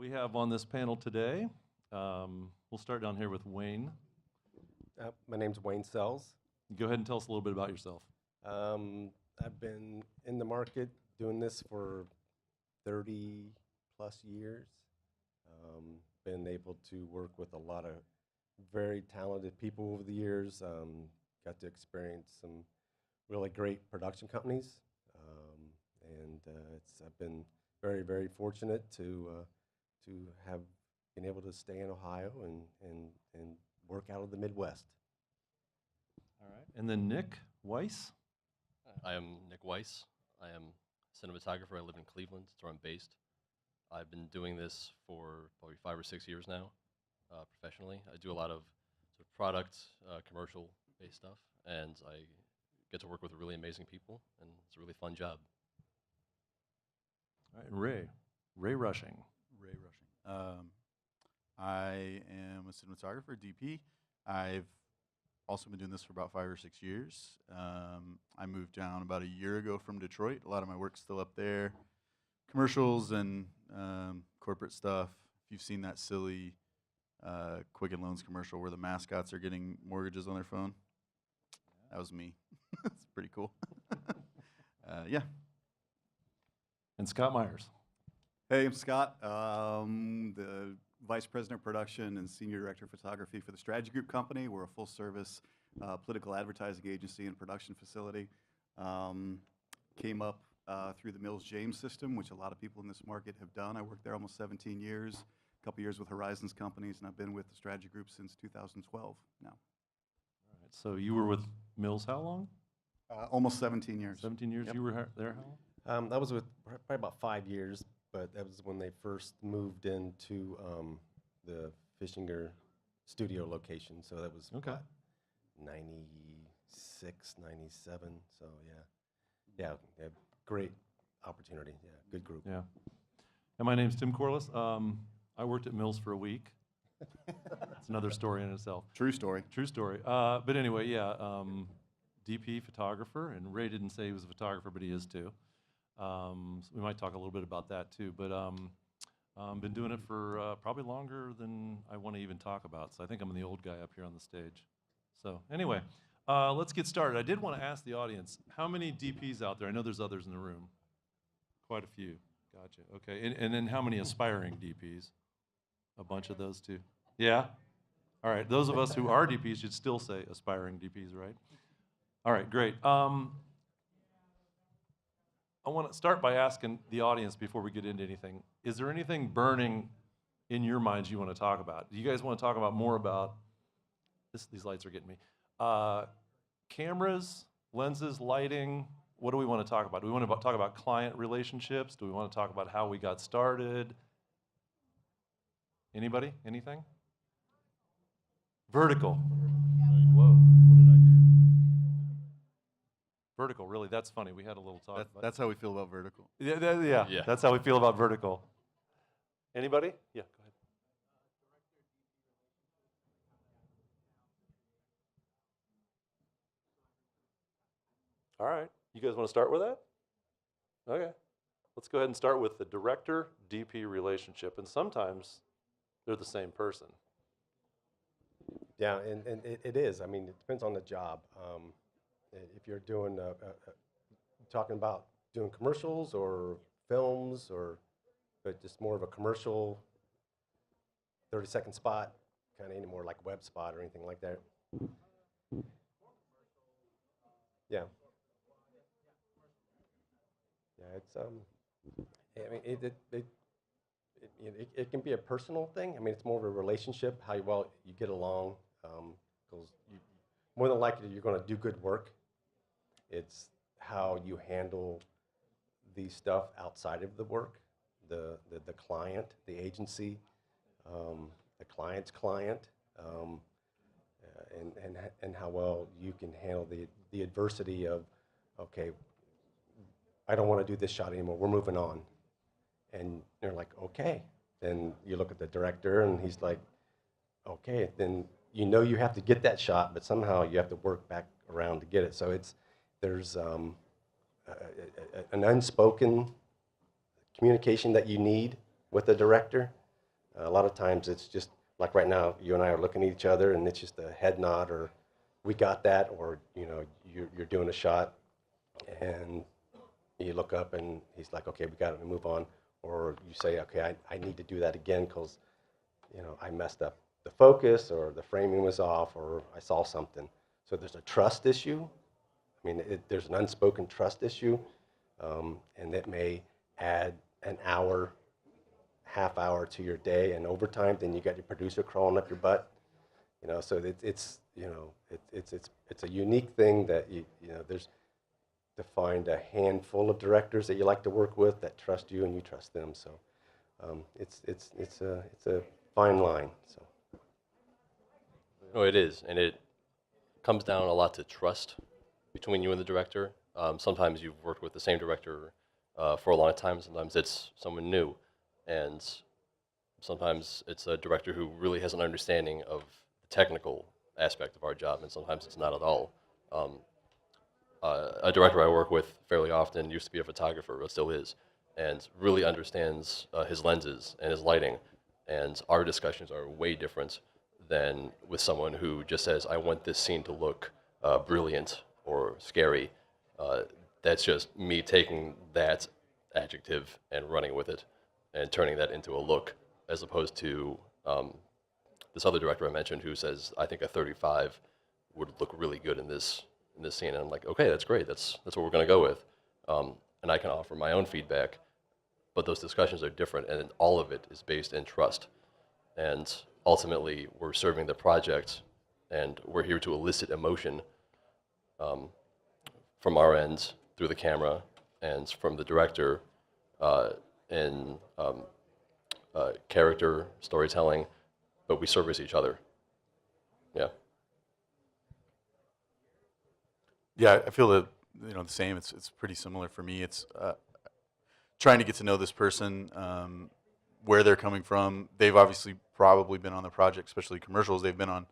We have on this panel today, we'll start down here with Wayne. My name's Wayne Sells. Go ahead and tell us a little bit about yourself. I've been in the market doing this for 30 plus years. Been able to work with a lot of very talented people over the years. Got to experience some really great production companies. I've been very, very fortunate to have been able to stay in Ohio and work out of the Midwest. All right. And then Nick Weiss. I am Nick Weiss. I am a cinematographer. I live in Cleveland. That's where I'm based. I've been doing this for probably 5 or 6 years now, professionally. I do a lot of sort of product, commercial-based stuff, and I get to work with really amazing people, and it's a really fun job. All right, and Ray Rushing. Ray Rushing. I am a cinematographer, DP. I've also been doing this for about 5 or 6 years. I moved down about a year ago from Detroit. A lot of my work's still up there. Commercials and corporate stuff. If you've seen that silly Quicken Loans commercial where the mascots are getting mortgages on their phone, that was me. It's pretty cool. Yeah. And Scott Myers. Hey, I'm Scott, the Vice President of Production and Senior Director of Photography for the Strategy Group Company. We're a full-service political advertising agency and production facility. Came up through the Mills James system, which a lot of people in this market have done. I worked there almost 17 years, a couple years with Horizons Companies, and I've been with the Strategy Group since 2012 now. All right, so you were with Mills how long? Almost 17 years. 17 years. Yep. You were there how long? I was with probably about 5 years, but that was when they first moved into the Fishinger studio location. So that was Okay. what, 96, 97. So yeah, great opportunity. Yeah, good group. Yeah. And my name's Tim Courlas. I worked at Mills for a week. It's another story in itself. True story. True story. But anyway, yeah, DP photographer, and Ray didn't say he was a photographer, but he is too. So we might talk a little bit about that too. But been doing it for probably longer than I want to even talk about. So I think I'm the old guy up here on the stage. So anyway, let's get started. I did want to ask the audience, how many DPs out there? I know there's others in the room. Quite a few. Gotcha. Okay. And then how many aspiring DPs? A bunch of those too. Yeah? All right. Those of us who are DPs should still say aspiring DPs, right? All right, great. I want to start by asking the audience before we get into anything, is there anything burning in your minds you want to talk about? Do you guys want to talk about more about, these lights are getting me, cameras, lenses, lighting? What do we want to talk about? Do we want to talk about client relationships? Do we want to talk about how we got started? Anybody? Anything? Vertical. Whoa, what did I do? Vertical, really, that's funny. We had a little talk about That's how we feel about vertical. yeah, Yeah. That's how we feel about vertical. Anybody? Yeah, go ahead. All right, you guys want to start with that? Okay, let's go ahead and start with the director-DP relationship, and sometimes they're the same person. Yeah, and it is. I mean, it depends on the job. If you're doing, talking about doing commercials or films but just more of a commercial 30-second spot, kind of any more like web spot or anything like that. Yeah. Yeah, it's, I mean, it can be a personal thing. I mean, it's more of a relationship, how well you get along, because more than likely you're going to do good work. It's how you handle the stuff outside of the work, the client, the agency, the client's client, and how well you can handle the adversity of, okay, I don't want to do this shot anymore, we're moving on. And they're like, okay. Then you look at the director and he's like, okay, then you know you have to get that shot, but somehow you have to work back around to get it. So there's an unspoken communication that you need with the director A lot of times it's just like right now, you and I are looking at each other, and it's just a head nod, or we got that, or you're doing a shot, and you look up, and he's like, okay, we got it, and move on, or you say, okay, I need to do that again because I messed up the focus, or the framing was off, or I saw something. So there's a trust issue. I mean, there's an unspoken trust issue, and that may add an hour, half hour to your day, and overtime. Then you got your producer crawling up your butt. So it's a unique thing that there's to find a handful of directors that you like to work with that trust you and you trust them. So it's a fine line. So. No, it is, and it comes down a lot to trust between you and the director. Sometimes you've worked with the same director for a long time. Sometimes it's someone new, and sometimes it's a director who really has an understanding of the technical aspect of our job, and sometimes it's not at all. A director I work with fairly often used to be a photographer, but still is, and really understands his lenses and his lighting, and our discussions are way different than with someone who just says, I want this scene to look brilliant or scary. That's just me taking that adjective and running with it and turning that into a look, as opposed to this other director I mentioned who says, I think a 35 would look really good in this scene. And I'm like, okay, that's great. That's what we're going to go with. And I can offer my own feedback, but those discussions are different, and all of it is based in trust. And ultimately, we're serving the project, and we're here to elicit emotion from our end through the camera and from the director in character storytelling, but we service each other. Yeah. Yeah, I feel the same. It's pretty similar for me. It's trying to get to know this person, where they're coming from. They've obviously probably been on the project, especially commercials. They've been on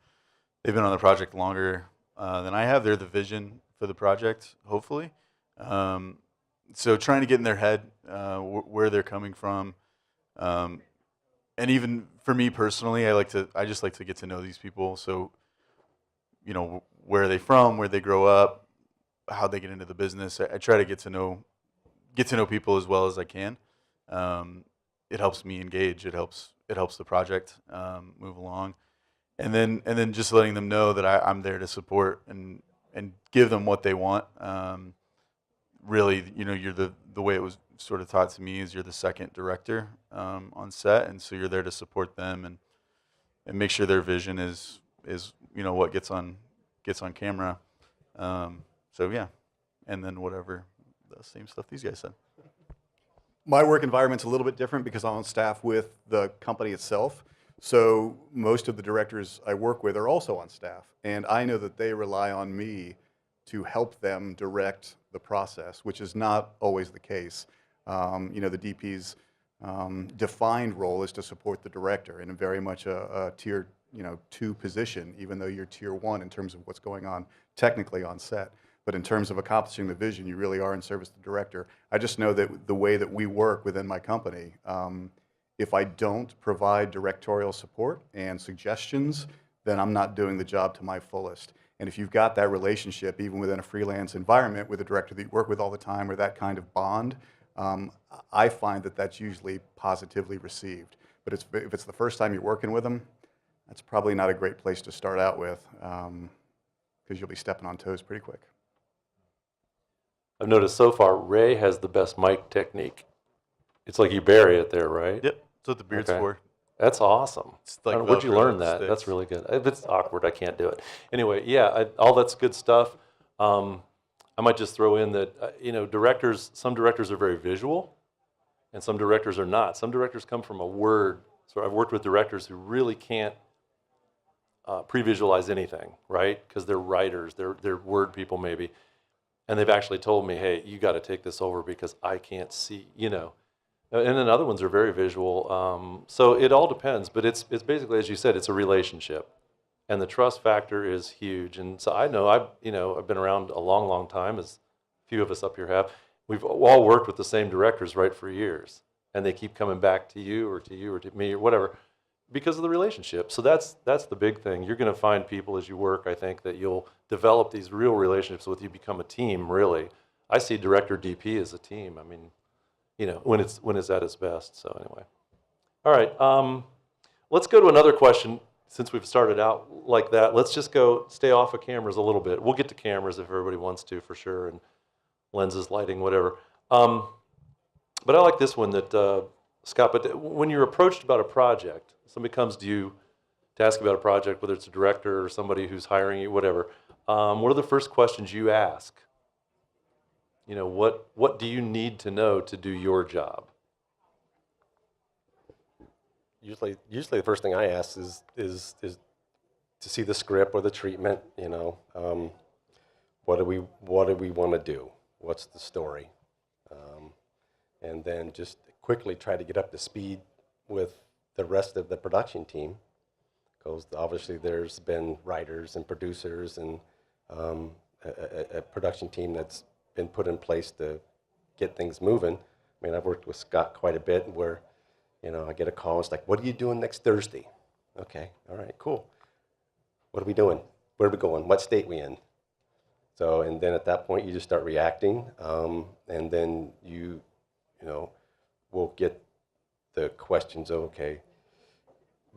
the project longer than I have. They're the vision for the project, hopefully. So trying to get in their head, where they're coming from, and even for me personally, I just like to get to know these people. So, where are they from, where they grow up, how they get into the business. I try to get to know people as well as I can. It helps me engage. It helps the project move along, and then just letting them know that I'm there to support and give them what they want. Really, you're the way it was sort of taught to me is you're the second director on set, and so you're there to support them and make sure their vision is what gets on camera. So yeah, and then whatever the same stuff these guys said. My work environment's a little bit different because I'm on staff with the company itself. So most of the directors I work with are also on staff, and I know that they rely on me to help them direct the process, which is not always the case. The DP's defined role is to support the director, and very much a tier 2 position, even though you're tier 1 in terms of what's going on technically on set. But in terms of accomplishing the vision, you really are in service to the director. I just know that the way that we work within my company, if I don't provide directorial support and suggestions, then I'm not doing the job to my fullest. And if you've got that relationship, even within a freelance environment with a director that you work with all the time, or that kind of bond, I find that that's usually positively received. But if it's the first time you're working with them, that's probably not a great place to start out with, because you'll be stepping on toes pretty quick. I've noticed so far, Ray has the best mic technique. It's like you bury it there, right? Yep, that's what the beard's Okay. for. That's awesome. It's like Where'd you Velcro learn that that? sticks. That's really good. If it's awkward, I can't do it. Anyway, yeah, all that's good stuff. I might just throw in that, some directors are very visual, and some directors are not. Some directors come from a word. So I've worked with directors who really can't pre-visualize anything, right? Because they're writers, they're word people maybe. And they've actually told me, hey, you got to take this over because I can't see, And then other ones are very visual. So it all depends, but it's basically, as you said, it's a relationship. And the trust factor is huge. And so I know I've been around a long, long time, as a few of us up here have. We've all worked with the same directors, right, for years. And they keep coming back to you or to me or whatever. because of the relationship. So that's the big thing. You're going to find people as you work, I think, that you'll develop these real relationships with. You become a team, really. I see director DP as a team. I mean, you know, when it's at its best. So anyway. All right. Let's go to another question. Since we've started out like that, let's just stay off of cameras a little bit. We'll get to cameras if everybody wants to, for sure, and lenses, lighting, whatever. But I like this one that, Scott, but when you're approached about a project, somebody comes to you to ask about a project, whether it's a director or somebody who's hiring you, whatever, what are the first questions you ask? You know, what do you need to know to do your job? Usually the first thing I ask is to see the script or the treatment. You know, what do we want to do? What's the story? And then just quickly try to get up to speed with the rest of the production team, because obviously there's been writers and producers and a production team that's been put in place to get things moving. I mean, I've worked with Scott quite a bit where, you know, I get a call, it's like, what are you doing next Thursday? Okay, all right, cool. What are we doing? Where are we going? What state we in? So, and then at that point, you just start reacting, and then you know, we'll get the questions of, okay,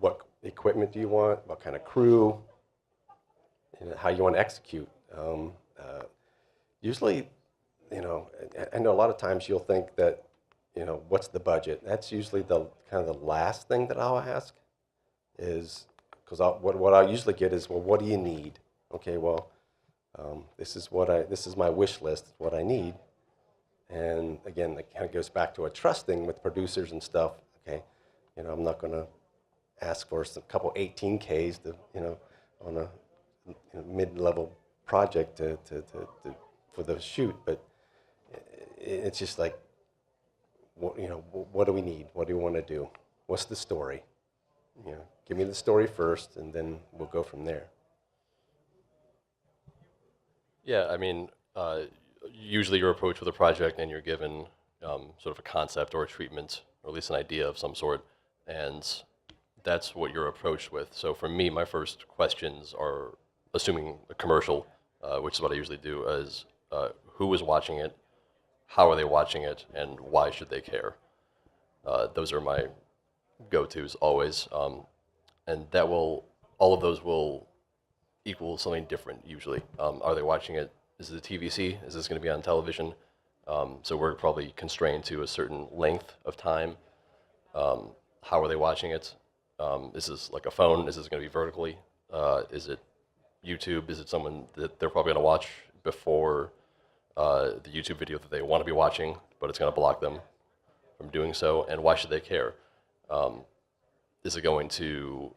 what equipment do you want? What kind of crew? You know, how you want to execute? Usually, you know, I know a lot of times you'll think that, you know, what's the budget? That's usually the kind of the last thing that I'll ask, is because what I usually get is, well, what do you need? Okay, well, this is my wish list, what I need. And again, it kind of goes back to a trust thing with producers and stuff. Okay, you know, I'm not going to ask for a couple 18Ks to, you know, on a mid-level project for the shoot, but it's just like, you know, what do we need? What do we want to do? What's the story? You know, give me the story first, and then we'll go from there. Yeah, I mean, usually you're approached with a project and you're given sort of a concept or a treatment, or at least an idea of some sort, and that's what you're approached with. So for me, my first questions are, assuming a commercial, which is what I usually do, is who is watching it, how are they watching it, and why should they care? Those are my go-tos always, and all of those will equal something different usually. Are they watching it? Is it a TVC? Is this going to be on television? So we're probably constrained to a certain length of time. How are they watching it? Is this like a phone? Is this going to be vertically? Is it YouTube? Is it someone that they're probably going to watch before the YouTube video that they want to be watching, but it's going to block them from doing so? And why should they care? Is it going to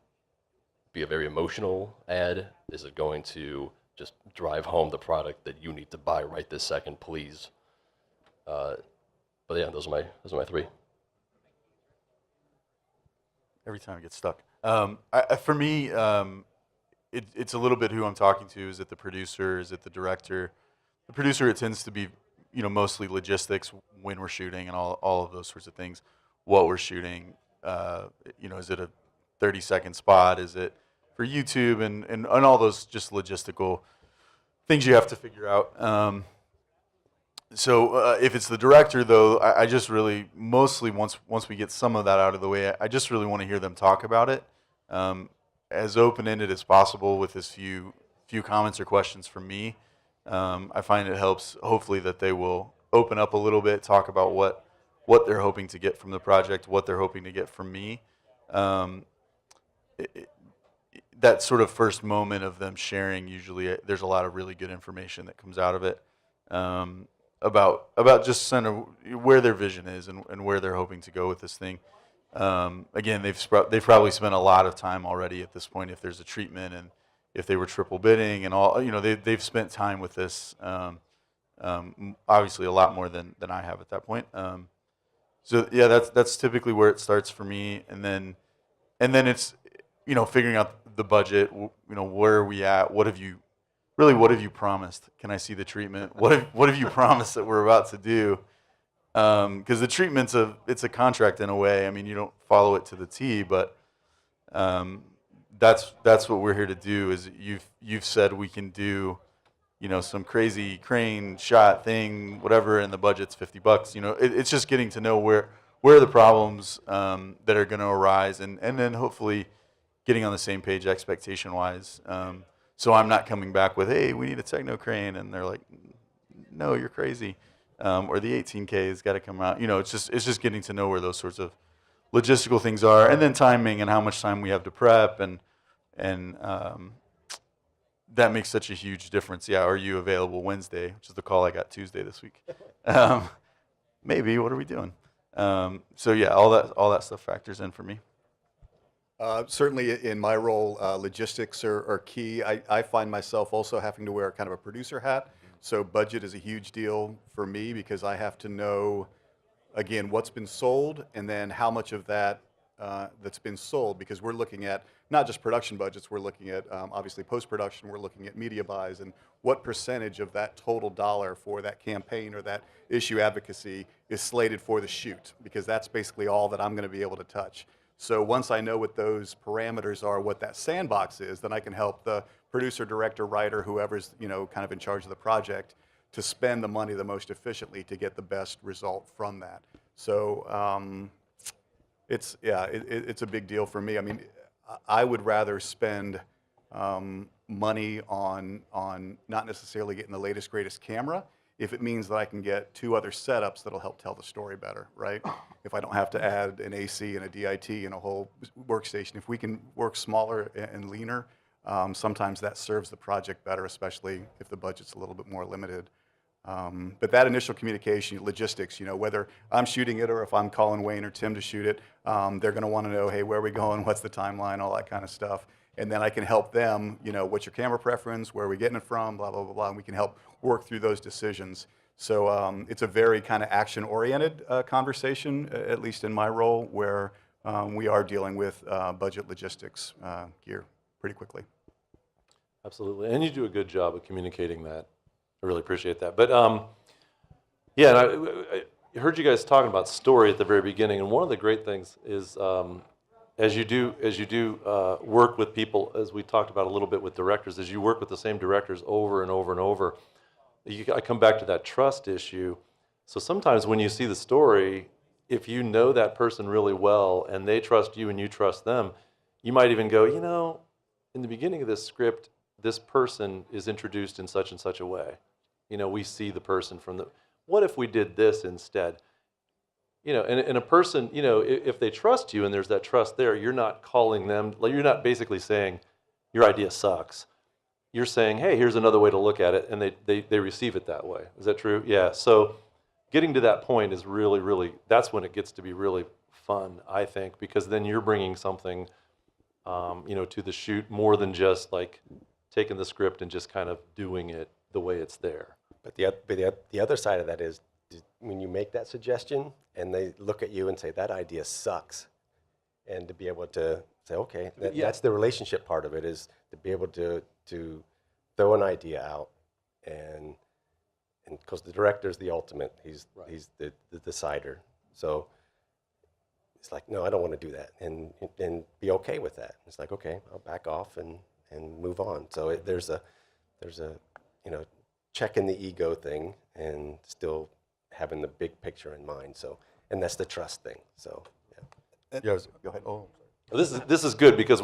be a very emotional ad? Is it going to just drive home the product that you need to buy right this second, please? But yeah, those are my three. Every time it gets stuck. For me, it's a little bit who I'm talking to. Is it the producer? Is it the director? The producer, it tends to be, you know, mostly logistics, when we're shooting and all of those sorts of things, what we're shooting. You know, is it a 30-second spot? Is it for YouTube and all those just logistical things you have to figure out. So if it's the director, though, I just really, mostly once we get some of that out of the way, I just really want to hear them talk about it, as open-ended as possible with as few comments or questions from me. I find it helps, hopefully, that they will open up a little bit, talk about what they're hoping to get from the project, what they're hoping to get from me. That sort of first moment of them sharing, usually there's a lot of really good information that comes out of it, about just kind of where their vision is and where they're hoping to go with this thing. Again, they've probably spent a lot of time already at this point, if there's a treatment and if they were triple bidding and all, you know, they've spent time with this, obviously a lot more than I have at that point. So yeah, that's typically where it starts for me, and then it's, you know, figuring out the budget. You know, where are we at? What have you promised? Can I see the treatment? What have you promised that we're about to do? Because the treatment's it's a contract in a way. I mean, you don't follow it to the T, but That's what we're here to do. Is you've said we can do, some crazy crane shot thing, whatever, and the budget's $50. It's just getting to know where are the problems that are going to arise, and then hopefully getting on the same page expectation wise. So I'm not coming back with, hey, we need a techno crane, and they're like, no, you're crazy, or the 18K has got to come out. It's just getting to know where those sorts of logistical things are, and then timing and how much time we have to prep, and that makes such a huge difference. Yeah, are you available Wednesday, which is the call I got Tuesday this week? Maybe. What are we doing? So yeah, all that stuff factors in for me. Certainly in my role, logistics are key. I find myself also having to wear kind of a producer hat. So budget is a huge deal for me because I have to know, again, what's been sold and then how much of that that's been sold, because we're looking at not just production budgets, we're looking at obviously post-production, we're looking at media buys, and what percentage of that total dollar for that campaign or that issue advocacy is slated for the shoot, because that's basically all that I'm going to be able to touch. So once I know what those parameters are, what that sandbox is, then I can help the producer, director, writer, whoever's kind of in charge of the project, to spend the money the most efficiently to get the best result from that. So it's a big deal for me. I mean, I would rather spend money on not necessarily getting the latest, greatest camera if it means that I can get 2 other setups that'll help tell the story better, right? If I don't have to add an AC and a DIT and a whole workstation, if we can work smaller and leaner, sometimes that serves the project better, especially if the budget's a little bit more limited. But that initial communication, logistics, whether I'm shooting it or if I'm calling Wayne or Tim to shoot it, they're going to want to know, hey, where are we going? What's the timeline? All that kind of stuff. And then I can help them, what's your camera preference? Where are we getting it from? Blah, blah, blah, blah. And we can help work through those decisions. So it's a very kind of action-oriented conversation, at least in my role, where we are dealing with budget logistics gear pretty quickly. Absolutely, and you do a good job of communicating that. I really appreciate that. But yeah, and I heard you guys talking about story at the very beginning, and one of the great things is as you do work with people, as we talked about a little bit with directors, as you work with the same directors over and over and over, I come back to that trust issue. So sometimes when you see the story, if you know that person really well and they trust you and you trust them, you might even go, in the beginning of this script, this person is introduced in such and such a way. We see the person from what if we did this instead? And a person, if they trust you and there's that trust there, you're not calling them, you're not basically saying, your idea sucks. You're saying, hey, here's another way to look at it, and they receive it that way. Is that true? Yeah, so getting to that point is really, really, that's when it gets to be really fun, I think, because then you're bringing something, to the shoot more than just like taking the script and just kind of doing it the way it's there. But the other side of that is when you make that suggestion and they look at you and say, that idea sucks, and to be able to say, okay, that's the relationship part of it, is to be able to throw an idea out, and because the director's the ultimate, he's the decider. So it's like, no, I don't want to do that, and be okay with that. It's like, okay, I'll back off and move on. So there's a checking the ego thing and still having the big picture in mind. So, and that's the trust thing. So yeah. Yes. Go ahead. Oh. This is good because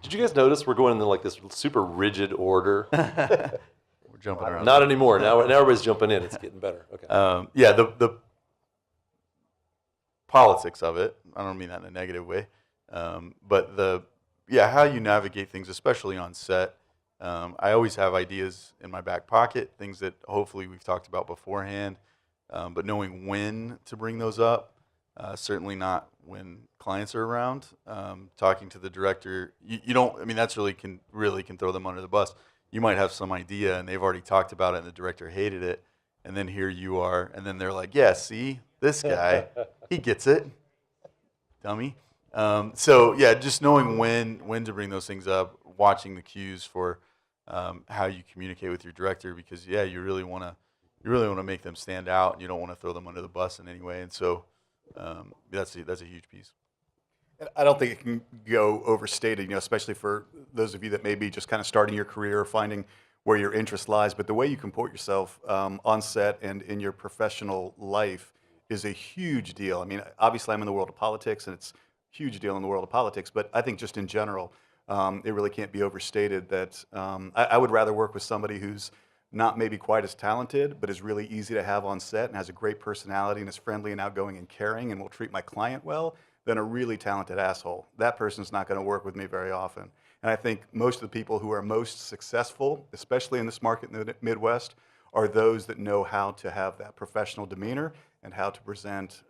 did you guys notice we're going into like this super rigid order? We're jumping around. Not anymore. Now everybody's jumping in. It's getting better. Okay. Yeah, the politics of it, I don't mean that in a negative way, but how you navigate things, especially on set. I always have ideas in my back pocket, things that hopefully we've talked about beforehand, but knowing when to bring those up, certainly not when clients are around. Talking to the director, you don't, I mean, that's really can throw them under the bus. You might have some idea and they've already talked about it and the director hated it, and then here you are, and then they're like, yeah, see, this guy, he gets it, dummy. So yeah, just knowing when to bring those things up, watching the cues for how you communicate with your director, because yeah, you really want to make them stand out, and you don't want to throw them under the bus in any way, and so that's a huge piece. I don't think it can go overstated, especially for those of you that may be just kind of starting your career or finding where your interest lies. But the way you comport yourself on set and in your professional life is a huge deal. I mean, obviously, I'm in the world of politics, and it's a huge deal in the world of politics. But I think just in general, it really can't be overstated that I would rather work with somebody who's not maybe quite as talented, but is really easy to have on set and has a great personality and is friendly and outgoing and caring and will treat my client well than a really talented asshole. That person's not going to work with me very often. And I think most of the people who are most successful, especially in this market in the Midwest, are those that know how to have that professional demeanor and how to present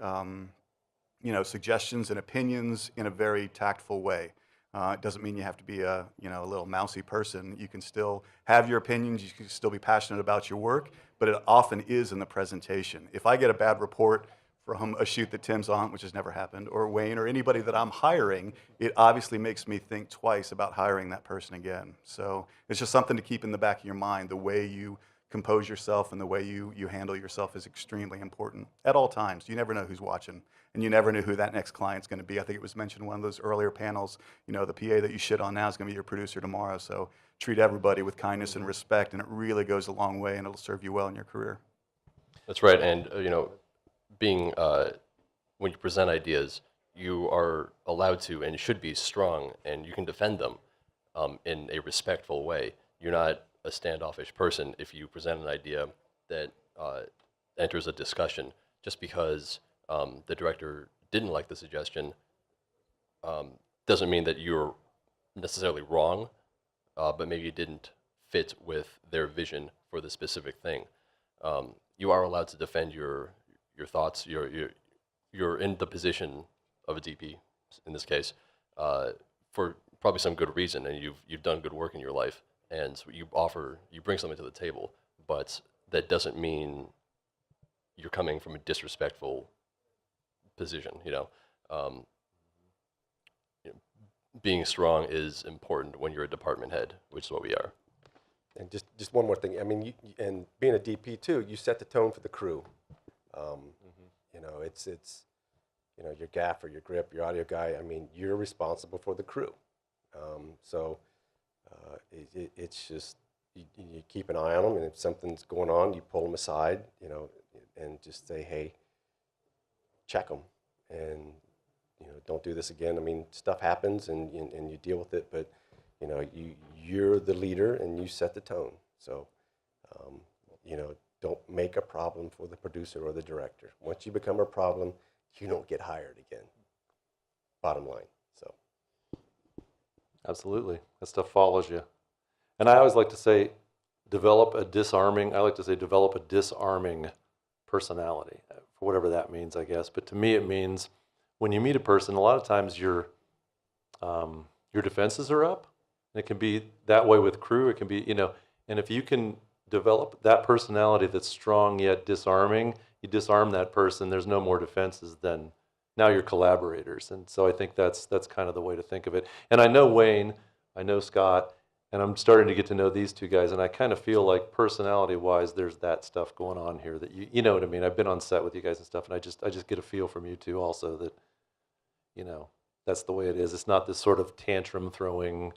suggestions and opinions in a very tactful way. It doesn't mean you have to be a little mousy person. You can still have your opinions. You can still be passionate about your work, but it often is in the presentation. If I get a bad report from a shoot that Tim's on, which has never happened, or Wayne, or anybody that I'm hiring, it obviously makes me think twice about hiring that person again. So it's just something to keep in the back of your mind. The way you compose yourself and the way you handle yourself is extremely important at all times. You never know who's watching, and you never know who that next client's going to be. I think it was mentioned in one of those earlier panels, the PA that you shit on now is going to be your producer tomorrow. So treat everybody with kindness and respect, and it really goes a long way, and it'll serve you well in your career. That's right, and being when you present ideas, you are allowed to and should be strong, and you can defend them in a respectful way. You're not a standoffish person if you present an idea that enters a discussion just because the director didn't like the suggestion. Doesn't mean that you're necessarily wrong, but maybe it didn't fit with their vision for the specific thing. You are allowed to defend your thoughts. You're in the position of a DP in this case for probably some good reason, and you've done good work in your life, and you bring something to the table. But that doesn't mean you're coming from a disrespectful position. Being strong is important when you're a department head, which is what we are. And just one more thing. I mean, and being a DP too, you set the tone for the crew. It's your gaffer, your grip, your audio guy. I mean, you're responsible for the crew. It's just you keep an eye on them, and if something's going on, you pull them aside, and just say, hey, check them, and don't do this again. I mean, stuff happens, and you deal with it, but you're the leader, and you set the tone. So, don't make a problem for the producer or the director. Once you become a problem, you don't get hired again. Bottom line. So, Absolutely. That stuff follows you. And I always like to say, develop a disarming personality, for whatever that means, I guess. But to me, it means when you meet a person, a lot of times your defenses are up. And it can be that way with crew. It can be, and if you can develop that personality that's strong yet disarming, you disarm that person, there's no more defenses, then now you're collaborators. And so I think that's kind of the way to think of it. And I know Wayne, I know Scott, and I'm starting to get to know these two guys, and I kind of feel like personality-wise, there's that stuff going on here that you know what I mean. I've been on set with you guys and stuff, and I just get a feel from you two also that, that's the way it is. It's not this sort of tantrum throwing,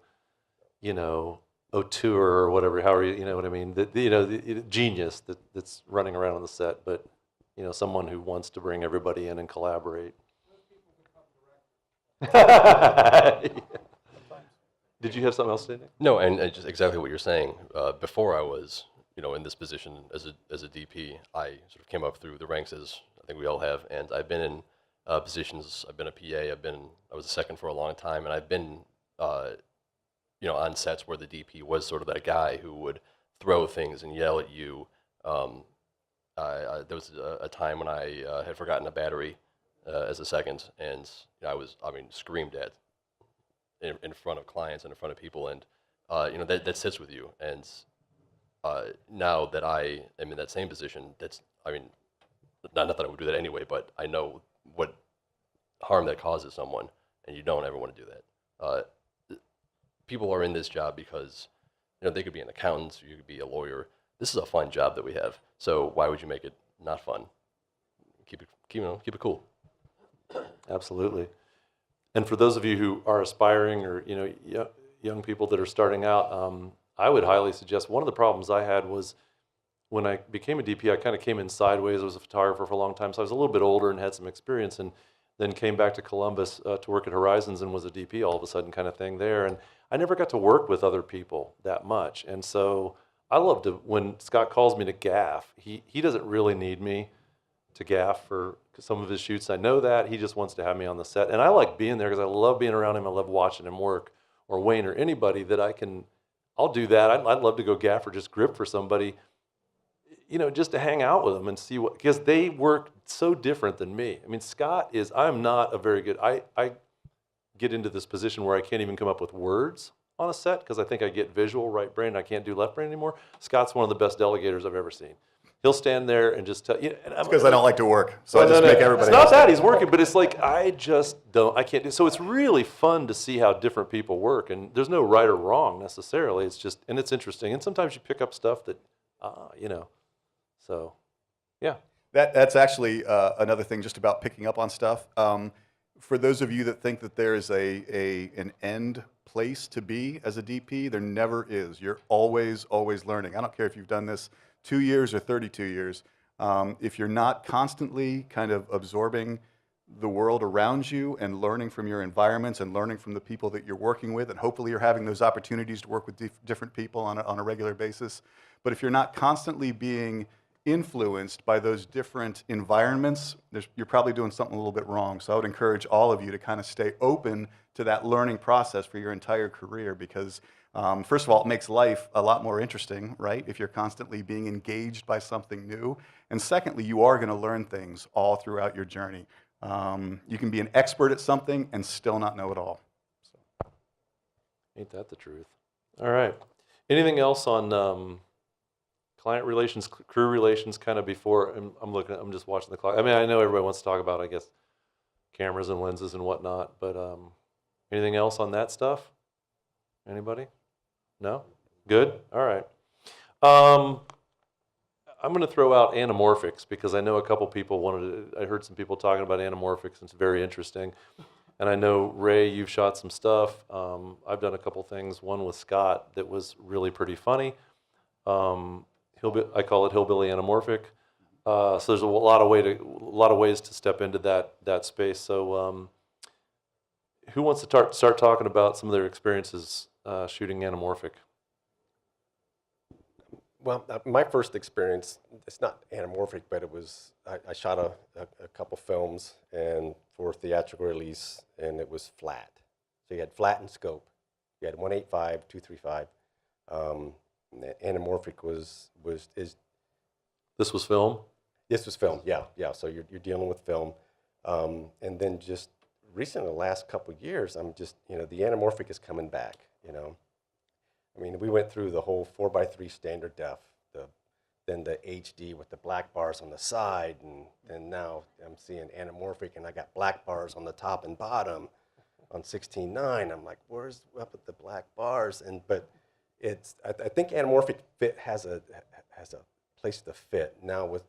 auteur or whatever, however you know what I mean. The genius that's running around on the set, but someone who wants to bring everybody in and collaborate. Did you have something else to say, Nick? No, and just exactly what you're saying. Before I was, in this position as a DP, I sort of came up through the ranks, as I think we all have, and I've been in positions. I've been a PA. I was a second for a long time, and I've been, on sets where the DP was sort of that guy who would throw things and yell at you. There was a time when I had forgotten a battery as a second, and I screamed at in front of clients and in front of people, and that sits with you. And now that I am in that same position, not that I would do that anyway, but I know what harm that causes someone, and you don't ever want to do that. People are in this job because they could be an accountant, you could be a lawyer. This is a fun job that we have, so why would you make it not fun? Keep it cool. Absolutely. And for those of you who are aspiring or young people that are starting out, I would highly suggest. One of the problems I had was when I became a DP, I kind of came in sideways. I was a photographer for a long time, so I was a little bit older and had some experience, and then came back to Columbus to work at Horizons and was a DP all of a sudden kind of thing there. And I never got to work with other people that much. And so I love to, when Scott calls me to gaff, he doesn't really need me to gaff for some of his shoots. I know that. He just wants to have me on the set. And I like being there because I love being around him. I love watching him work, or Wayne or anybody that I'll do that. I'd love to go gaff or just grip for somebody, just to hang out with them and see because they work so different than me. I mean, I'm not a very good, I get into this position where I can't even come up with words on a set because I think I get visual right brain. I can't do left brain anymore. Scott's one of the best delegators I've ever seen. He'll stand there and just tell you. It's because I don't like to work, so I No, just no, make no. everybody It's not else that do it. he's working, but it's like I can't do. So it's really fun to see how different people work, and there's no right or wrong necessarily. It's just, and it's interesting, and sometimes you pick up stuff that, So, yeah. That's actually another thing just about picking up on stuff. For those of you that think that there is an end place to be as a DP, there never is. You're always learning. I don't care if you've done this 2 years or 32 years. If you're not constantly kind of absorbing the world around you and learning from your environments and learning from the people that you're working with, and hopefully you're having those opportunities to work with different people on a regular basis. But if you're not constantly being influenced by those different environments, you're probably doing something a little bit wrong. So I would encourage all of you to kind of stay open to that learning process for your entire career because, first of all, it makes life a lot more interesting, right, if you're constantly being engaged by something new. And secondly, you are going to learn things all throughout your journey. You can be an expert at something and still not know it all. So. Ain't that the truth? All right. Anything else on client relations, crew relations, kind of before? I'm just watching the clock. I mean, I know everybody wants to talk about, I guess, cameras and lenses and whatnot, but anything else on that stuff? Anybody? No? Good? All right. I'm going to throw out anamorphics because I know a couple people I heard some people talking about anamorphics, and it's very interesting. And I know, Ray, you've shot some stuff. I've done a couple things, one with Scott that was really pretty funny. I call it hillbilly anamorphic. So there's a lot of ways to step into that space. So who wants to start talking about some of their experiences shooting anamorphic? Well, my first experience, it's not anamorphic, but it was, I shot a couple films and for theatrical release, and it was flat. So you had flat and scope. You had 185, 235. Anamorphic is. This was film? This was film, yeah. So you're dealing with film. And then just recently, the last couple of years, I'm just, the anamorphic is coming back, I mean, we went through the whole 4:3 standard def, then the HD with the black bars on the side, and then now I'm seeing anamorphic, and I got black bars on the top and bottom on 16:9. I'm like, where's up with the black bars? But I think anamorphic has a place to fit now with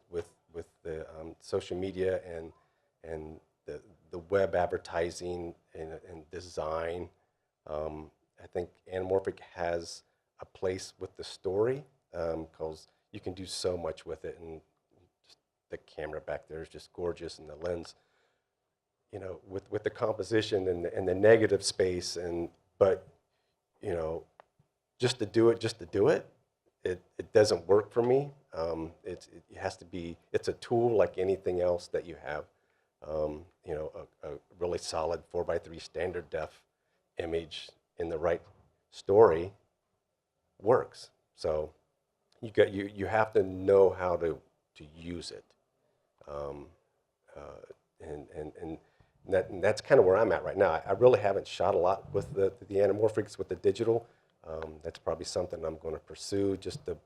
the social media and the web advertising and design. I think anamorphic has a place with the story because you can do so much with it, and just the camera back there is just gorgeous, and the lens, with the composition and the negative space, but just to do it, it doesn't work for me. It has to be. It's a tool like anything else that you have. A really solid 4:3 standard def image in the right story works. So you have to know how to use it, and that's kind of where I'm at right now. I really haven't shot a lot with the anamorphics with the digital. That's probably something I'm going to pursue, just to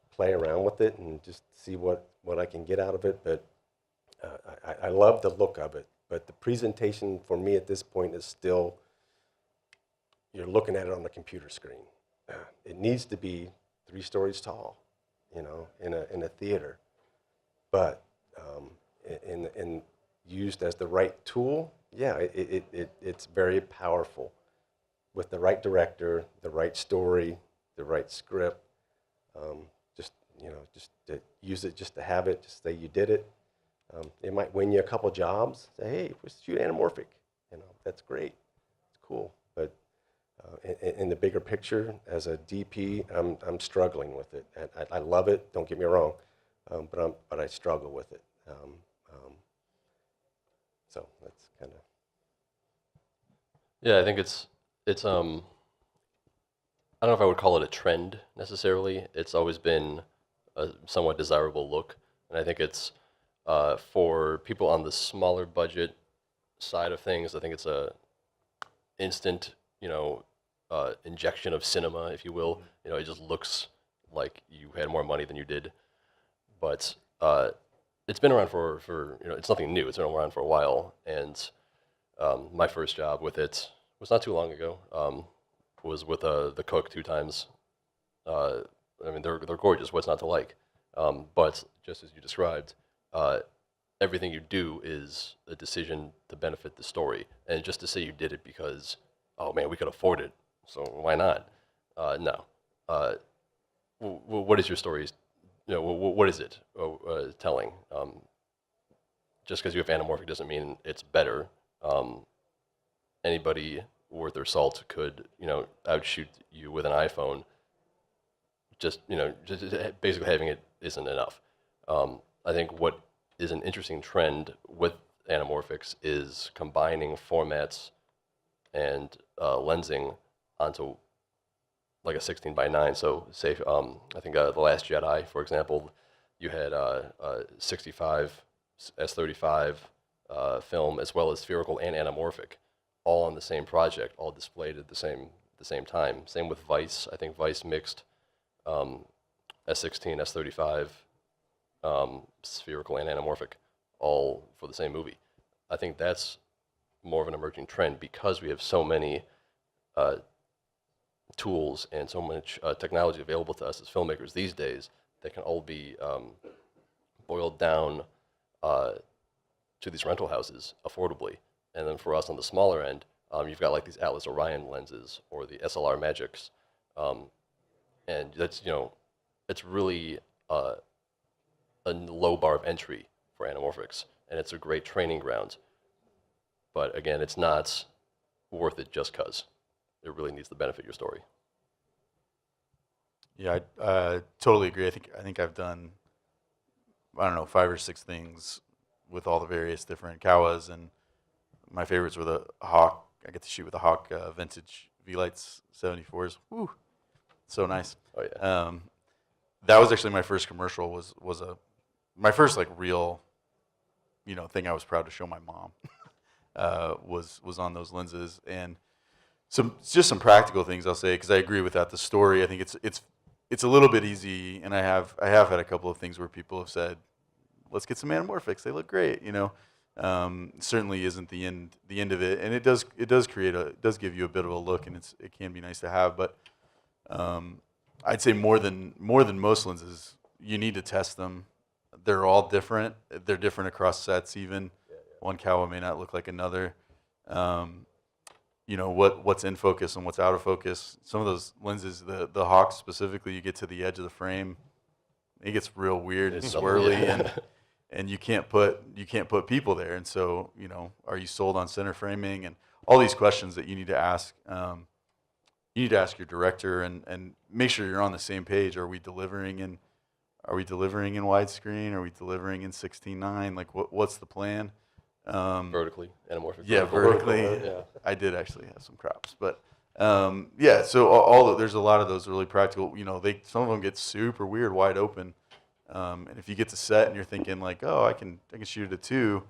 play around with it and just see what I can get out of it. But I love the look of it. But the presentation for me at this point is still, you're looking at it on the computer screen. It needs to be 3 stories tall, in a theater. But used as the right tool, yeah, it's very powerful. With the right director, the right story, the right script, just just to use it, just to have it, just say you did it. It might win you a couple jobs. Say, hey, let's shoot anamorphic. That's great. It's cool. But in the bigger picture, as a DP, I'm struggling with it. And I love it. Don't get me wrong, but I struggle with it. So that's kind of. Yeah, I think it's I don't know if I would call it a trend necessarily. It's always been a somewhat desirable look, and I think it's for people on the smaller budget side of things. I think it's a instant, injection of cinema, if you will. It just looks like you had more money than you did, but it's been around for it's nothing new. It's been around for a while, and my first job with it was not too long ago. Was with the cook 2 times. I mean, they're gorgeous. What's not to like? But just as you described, everything you do is a decision to benefit the story, and just to say you did it because, oh man, we could afford it, so why not? No. What is your story? What is it telling? Just because you have anamorphic doesn't mean it's better. Anybody worth their salt could, outshoot you with an iPhone. Just basically having it isn't enough. I think what is an interesting trend with anamorphics is combining formats and lensing onto like a 16:9. So say, I think The Last Jedi, for example, you had 65 S35 film as well as spherical and anamorphic, all on the same project, all displayed at the same time. Same with Weiss. I think Weiss mixed S16, S35, spherical and anamorphic, all for the same movie. I think that's more of an emerging trend because we have so many tools and so much technology available to us as filmmakers these days that can all be boiled down to these rental houses affordably. And then for us on the smaller end, you've got like these Atlas Orion lenses or the SLR Magics, and that's it's really a low bar of entry for anamorphics, and it's a great training ground. But again, it's not worth it just because it really needs to benefit your story. Yeah, I totally agree. I think I've done, I don't know, 5 or 6 things with all the various different Kawas, and my favorites were the Hawk. I get to shoot with the Hawk vintage V-Lights 74s. Woo, so nice. Oh yeah. That was actually my first commercial. Was my first like real, thing I was proud to show my mom. Was on those lenses, and some practical things I'll say, because I agree with that. The story, I think it's a little bit easy, and I have had a couple of things where people have said, let's get some anamorphics. They look great, certainly isn't the end of it, and it does give you a bit of a look, and it can be nice to have, but I'd say more than most lenses, you need to test them. They're all different. They're different across sets even. One Kawa may not look like another. What's in focus and what's out of focus. Some of those lenses, the Hawk specifically, you get to the edge of the frame, it gets real weird and swirly, and you can't put people there. And so, are you sold on center framing and all these questions that you need to ask? You need to ask your director and make sure you're on the same page. Are we delivering in widescreen? Are we delivering in 16:9? Like, what's the plan? Vertically, anamorphic. Yeah, vertically. Yeah. I did actually have some crops, but yeah. So there's a lot of those really practical. Some of them get super weird, wide open. And if you get to set and you're thinking like, oh, I can shoot it at 2,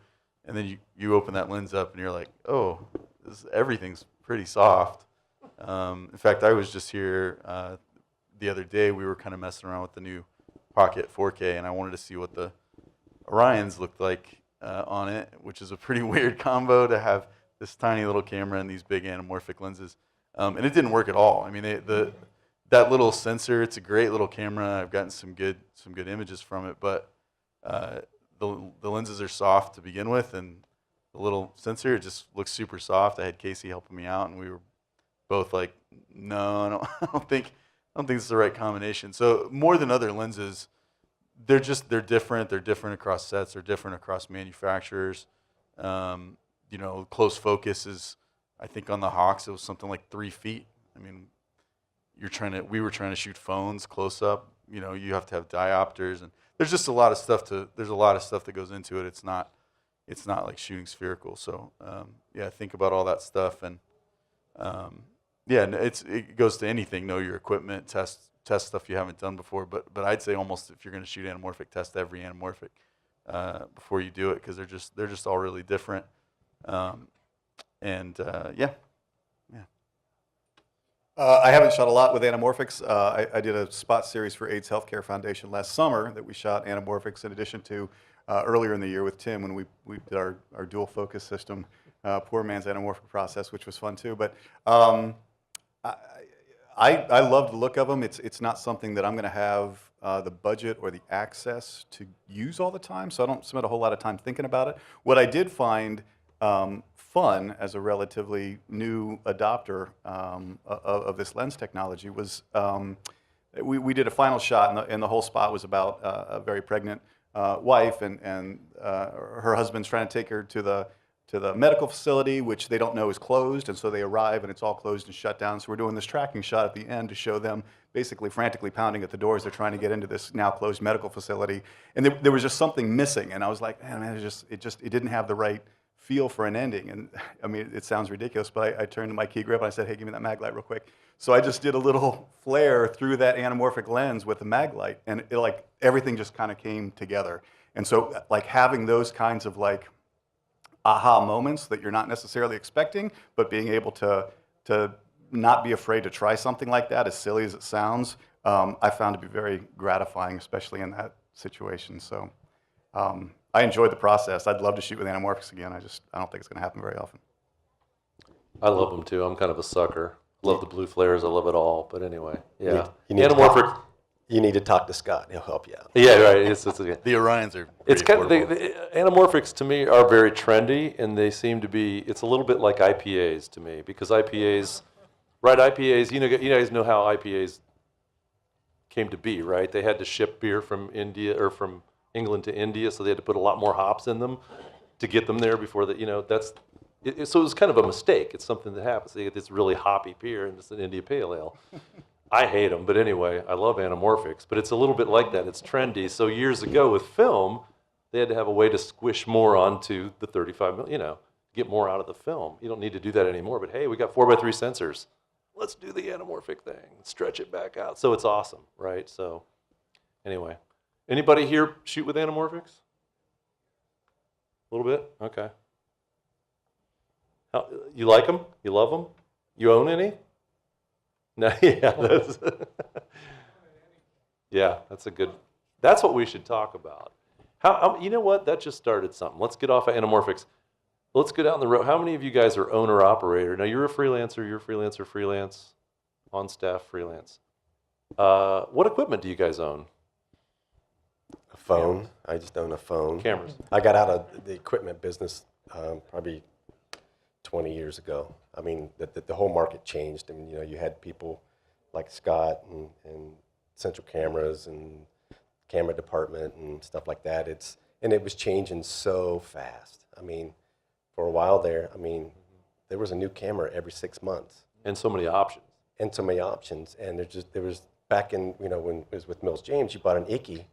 and then you open that lens up and you're like, oh, everything's pretty soft. In fact, I was just here the other day. We were kind of messing around with the new Pocket 4K, and I wanted to see what the Orions looked like on it, which is a pretty weird combo to have this tiny little camera and these big anamorphic lenses. And it didn't work at all. I mean, that little sensor, it's a great little camera. I've gotten some good images from it, but the lenses are soft to begin with, and little sensor. It just looks super soft. I had Casey helping me out, and we were both like, no, I don't think it's the right combination. So more than other lenses, they're different. They're different across sets. They're different across manufacturers. Close focus is, I think on the Hawks it was something like 3 feet. I mean, we were trying to shoot phones close up. You have to have diopters, and there's just a lot of stuff that goes into it. It's not like shooting spherical. So think about all that stuff, and it goes to anything. Know your equipment, test stuff you haven't done before. But I'd say almost if you're going to shoot anamorphic, test every anamorphic before you do it, because they're just all really different. I haven't shot a lot with anamorphics. I did a spot series for AIDS Healthcare Foundation last summer that we shot anamorphics in addition to earlier in the year with Tim when we did our dual focus system, poor man's anamorphic process, which was fun too. But I love the look of them. It's not something that I'm going to have the budget or the access to use all the time, so I don't spend a whole lot of time thinking about it. What I did find fun as a relatively new adopter of this lens technology was we did a final shot, and the whole spot was about a very pregnant wife, and her husband's trying to take her to the medical facility, which they don't know is closed, and so they arrive and it's all closed and shut down. So we're doing this tracking shot at the end to show them basically frantically pounding at the doors. They're trying to get into this now closed medical facility, and there was just something missing. And I was like, man, it didn't have the right feel for an ending. And I mean, it sounds ridiculous, but I turned to my key grip and I said, hey, give me that mag light real quick. So I just did a little flare through that anamorphic lens with the mag light, and everything just kind of came together. And so having those kinds of aha moments that you're not necessarily expecting, but being able to not be afraid to try something like that, as silly as it sounds, I found to be very gratifying, especially in that situation. So I enjoyed the process. I'd love to shoot with anamorphics again. I don't think it's going to happen very often. I love them too. I'm kind of a sucker. Love the blue flares. I love it all. But anyway, yeah. Anamorphic. You need to talk to Scott. He'll help you out. Yeah, right. It's The Orions are it's kind affordable. of the anamorphics to me are very trendy, and they seem to be. It's a little bit like IPAs to me, because IPAs, you guys know how IPAs came to be, right? They had to ship beer from India or from England to India, so they had to put a lot more hops in them to get them there before that. So it was kind of a mistake. It's something that happens. They get this really hoppy beer, and it's an India Pale Ale. I hate them, but anyway, I love anamorphics. But it's a little bit like that. It's trendy. So years ago with film, they had to have a way to squish more onto the 35 mm, get more out of the film. You don't need to do that anymore. But hey, we got 4x3 sensors. Let's do the anamorphic thing. Stretch it back out. So it's awesome, right? So anyway, anybody here shoot with anamorphics? A little bit? Okay. You like them? You love them? You own any? No, that's what we should talk about. You know what? That just started something. Let's get off of anamorphics. Let's go down the road. How many of you guys are owner operator? Now you're a freelancer, freelance, on staff, freelance. What equipment do you guys own? A phone. I just own a phone. Cameras. I got out of the equipment business probably 20 years ago. I mean, the whole market changed. I mean, you had people like Scott and Central Cameras and camera department and stuff like that. And it was changing so fast. I mean, for a while there, there was a new camera every 6 months. And so many options. And there was back in, when it was with Mills James, you bought an Icky,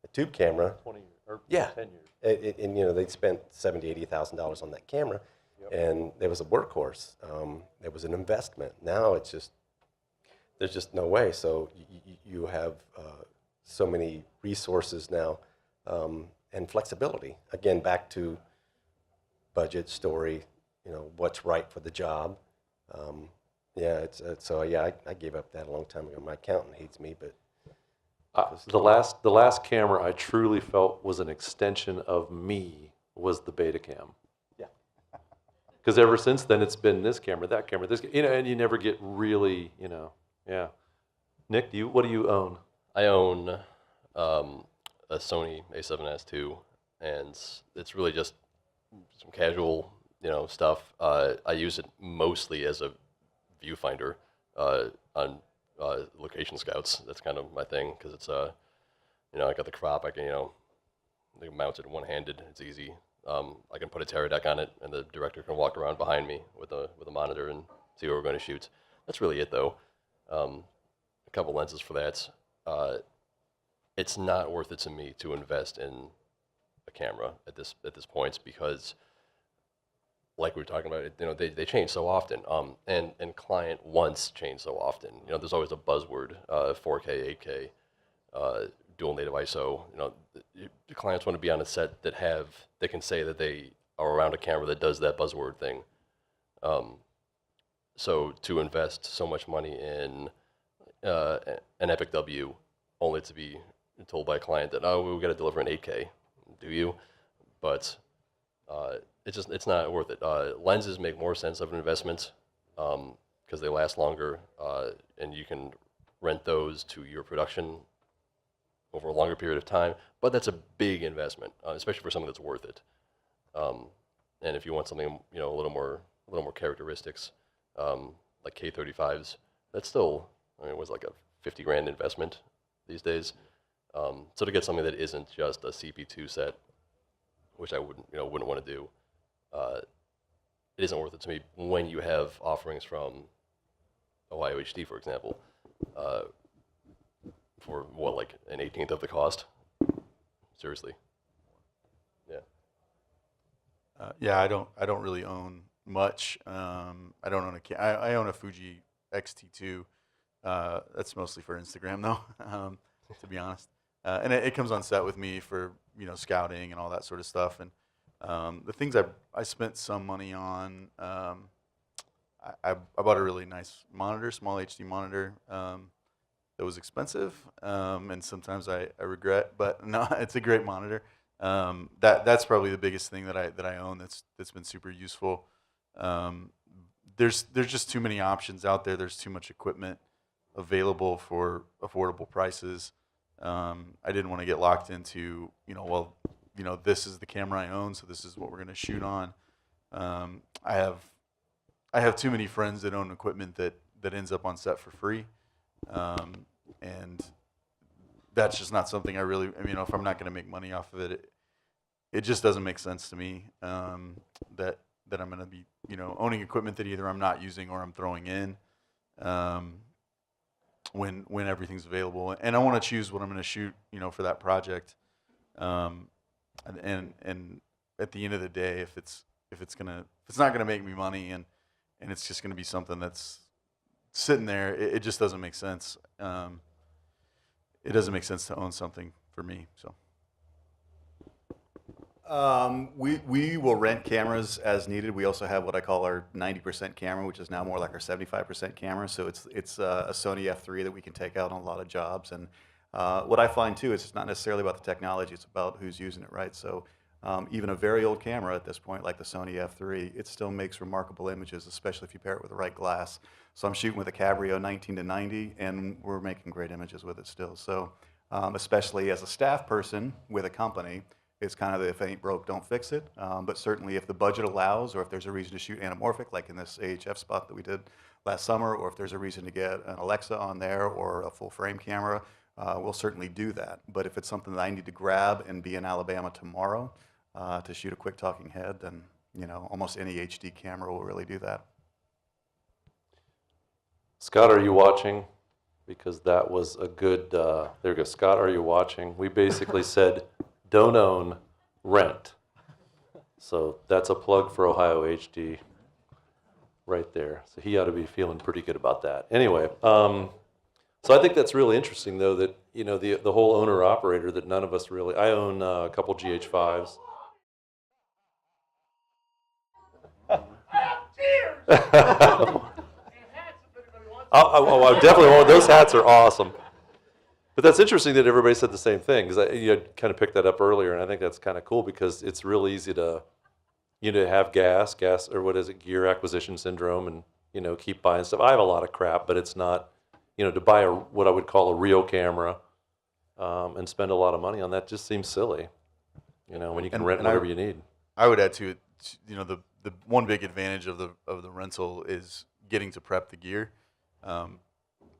a tube camera. 20 years, or Yeah. 10 years. And they'd spent $70,000, $80,000 on that camera. And there was a workhorse. There was an investment. Now it's just, there's just no way. So you have so many resources now and flexibility. Again, back to budget, story, what's right for the job. I gave up that a long time ago. My accountant hates me, but the last camera I truly felt was an extension of me was the Betacam. Because ever since then, it's been this camera, that camera, this, and you never get really, yeah. Nick, what do you own? I own a Sony A7S II, and it's really just some casual, stuff. I use it mostly as a viewfinder on location scouts. That's kind of my thing because it's I got the crop. I can mount it one-handed. It's easy. I can put a Teradek on it, and the director can walk around behind me with a monitor and see what we're going to shoot. That's really it, though. A couple lenses for that. It's not worth it to me to invest in a camera at this point because, like we were talking about, they change so often. And client wants change so often. There's always a buzzword: 4K, 8K, dual native ISO. The clients want to be on a set that can say that they are around a camera that does that buzzword thing. So to invest so much money in an Epic W, only to be told by a client that, we got to deliver an 8K, do you? But it's not worth it. Lenses make more sense of an investment because they last longer, and you can rent those to your production over a longer period of time. But that's a big investment, especially for something that's worth it. And if you want something, a little more characteristics, like K35s, that's still, it was like a 50 grand investment these days. So to get something that isn't just a CP2 set, which I wouldn't want to do, it isn't worth it to me when you have offerings from Ohio HD, for example, for what, like an 18th of the cost? Seriously. Yeah. Yeah, I don't really own much. I don't own I own a Fuji X-T2. That's mostly for Instagram though, to be honest. And it comes on set with me for scouting and all that sort of stuff. And the things I spent some money on, I bought a really nice monitor, small HD monitor. That was expensive, and sometimes I regret, but no, it's a great monitor. That's probably the biggest thing that I own that's been super useful. There's just too many options out there. There's too much equipment available for affordable prices. I didn't want to get locked into this is the camera I own, so this is what we're going to shoot on. I have too many friends that own equipment that ends up on set for free. And that's just not something if I'm not going to make money off of it, it just doesn't make sense to me, that I'm going to be, owning equipment that either I'm not using or I'm throwing in, when everything's available. And I want to choose what I'm going to shoot, for that project. And at the end of the day, if it's not going to make me money and it's just going to be something that's sitting there, it just doesn't make sense. It doesn't make sense to own something for me. So we will rent cameras as needed. We also have what I call our 90% camera, which is now more like our 75% camera. So it's a Sony F3 that we can take out on a lot of jobs. And what I find too is it's not necessarily about the technology; it's about who's using it, right? So even a very old camera at this point, like the Sony F3, it still makes remarkable images, especially if you pair it with the right glass. So I'm shooting with a Cabrio 19-90, and we're making great images with it still. So especially as a staff person with a company, it's kind of the if it ain't broke, don't fix it. But certainly if the budget allows, or if there's a reason to shoot anamorphic, like in this AHF spot that we did last summer, or if there's a reason to get an Alexa on there or a full frame camera, we'll certainly do that. But if it's something that I need to grab and be in Alabama tomorrow to shoot a quick talking head, then almost any HD camera will really do that. Scott, are you watching? Because that was a good, there we go. Scott, are you watching? We basically said, don't own, rent. So that's a plug for Ohio HD right there. So he ought to be feeling pretty good about that. Anyway, so I think that's really interesting, though, that, the whole owner-operator that none of us really, I own a couple GH5s. I definitely want, those hats are awesome. But that's interesting that everybody said the same thing, because you had kind of picked that up earlier, and I think that's kind of cool because it's real easy to, have gas, or what is it, gear acquisition syndrome, and, keep buying stuff. I have a lot of crap, but it's not, to buy what I would call a real camera and spend a lot of money on that just seems silly, when you can rent whatever you need. I would add to it, the one big advantage of the rental is getting to prep the gear. Um,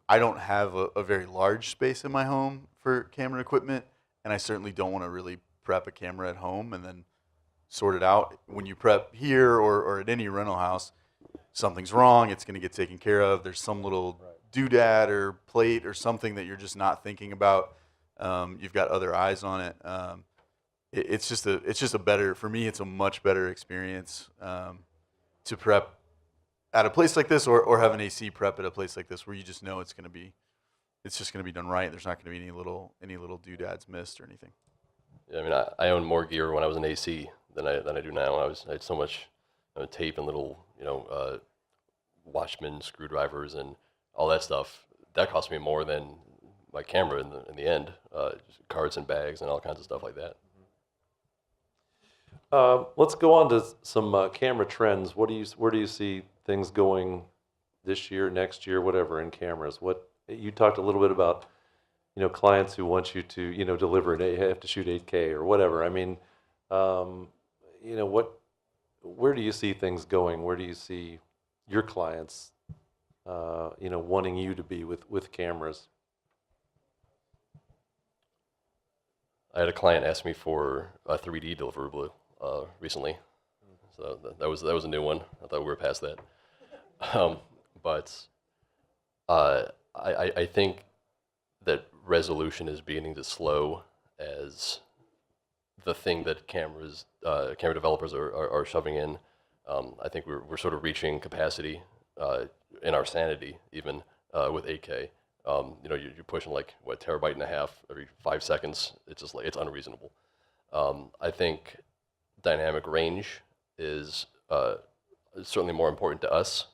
I don't have a very large space in my home for camera equipment, and I certainly don't want to really prep a camera at home and then sort it out. When you prep here or at any rental house, something's wrong, it's going to get taken care of. There's some little doodad or plate or something that you're just not thinking about. You've got other eyes on it. It's just a better, for me, it's a much better experience to prep at a place like this or have an AC prep at a place like this where you just know it's just going to be done right. There's not going to be any little doodads missed or anything. Yeah, I mean, I owned more gear when I was in AC than I do now. I had so much tape and little Watchman screwdrivers and all that stuff. That cost me more than my camera in the end. Just cards and bags and all kinds of stuff like that. Let's go on to some camera trends. Where do you see things going this year, next year, whatever, in cameras? What you talked a little bit about, clients who want you to, deliver have to shoot 8K or whatever. I mean, where do you see things going? Where do you see your clients, wanting you to be with cameras? I had a client ask me for a 3D deliverable recently, so that was a new one. I thought we were past that, but I think that resolution is beginning to slow as the thing that camera developers are shoving in. I think we're sort of reaching capacity in our sanity even with 8K. You're pushing like what, terabyte and a half every 5 seconds. It's just like, it's unreasonable. I think dynamic range is certainly more important to us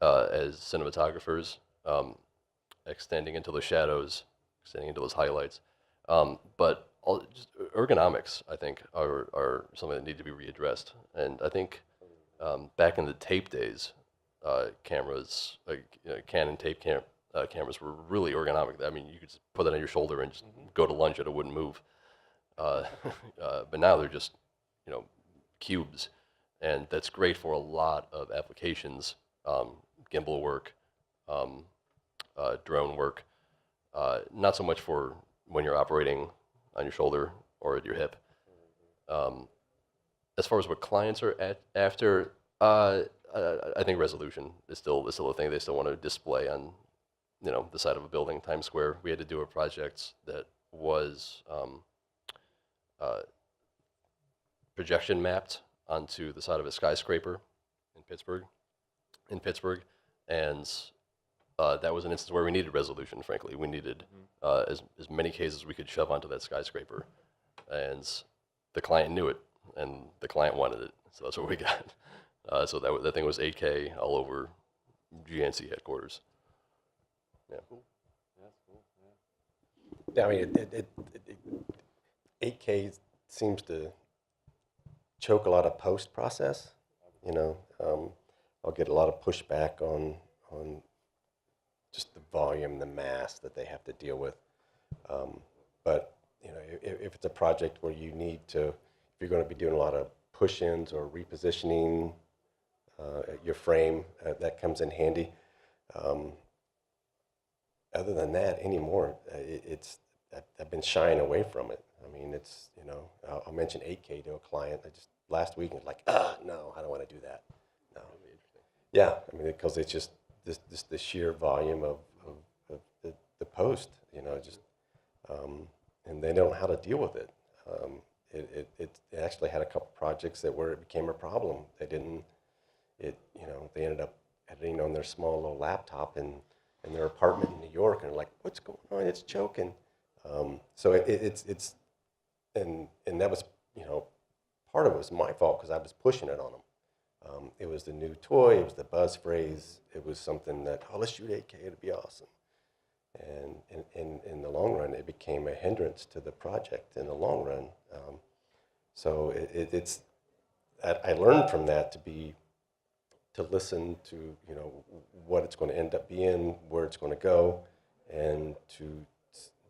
as cinematographers, extending into the shadows, extending into those highlights. But just ergonomics, I think, are something that need to be readdressed. And I think back in the tape days, cameras, like Canon tape cameras were really ergonomic. I mean, you could just put that on your shoulder and just go to lunge and it wouldn't move. But now they're just, cubes, and that's great for a lot of applications, gimbal work, drone work. Not so much for when you're operating on your shoulder or at your hip. As far as what clients are after, I think resolution is still a thing they still want to display on, the side of a building, Times Square. We had to do a project that was projection mapped onto the side of a skyscraper in Pittsburgh, and that was an instance where we needed resolution. Frankly, we needed as many cases as we could shove onto that skyscraper, and the client knew it, and the client wanted it, so that's what we got. So that thing was 8K all over GNC headquarters. Yeah. Yeah, I mean, 8K seems to choke a lot of post process. I'll get a lot of pushback on just the volume, the mass that they have to deal with. But if it's a project where you need to, if you're going to be doing a lot of push-ins or repositioning your frame, that comes in handy. Other than that, anymore, I've been shying away from it. I mean, it's, I'll mention 8K to a client. Last week, it's like, no, I don't want to do that. No. Yeah, I mean, because it's just the sheer volume of the post, and they don't know how to deal with it. It actually had a couple projects where it became a problem. They ended up editing on their small little laptop in their apartment in New York, and they're like, what's going on? It's choking. So it's and that was, part of it was my fault because I was pushing it on them. It was the new toy, it was the buzz phrase, it was something that, let's shoot 8K, it'd be awesome. And in the long run, it became a hindrance to the project in the long run. So I learned from that to listen to, what it's going to end up being, where it's going to go, and to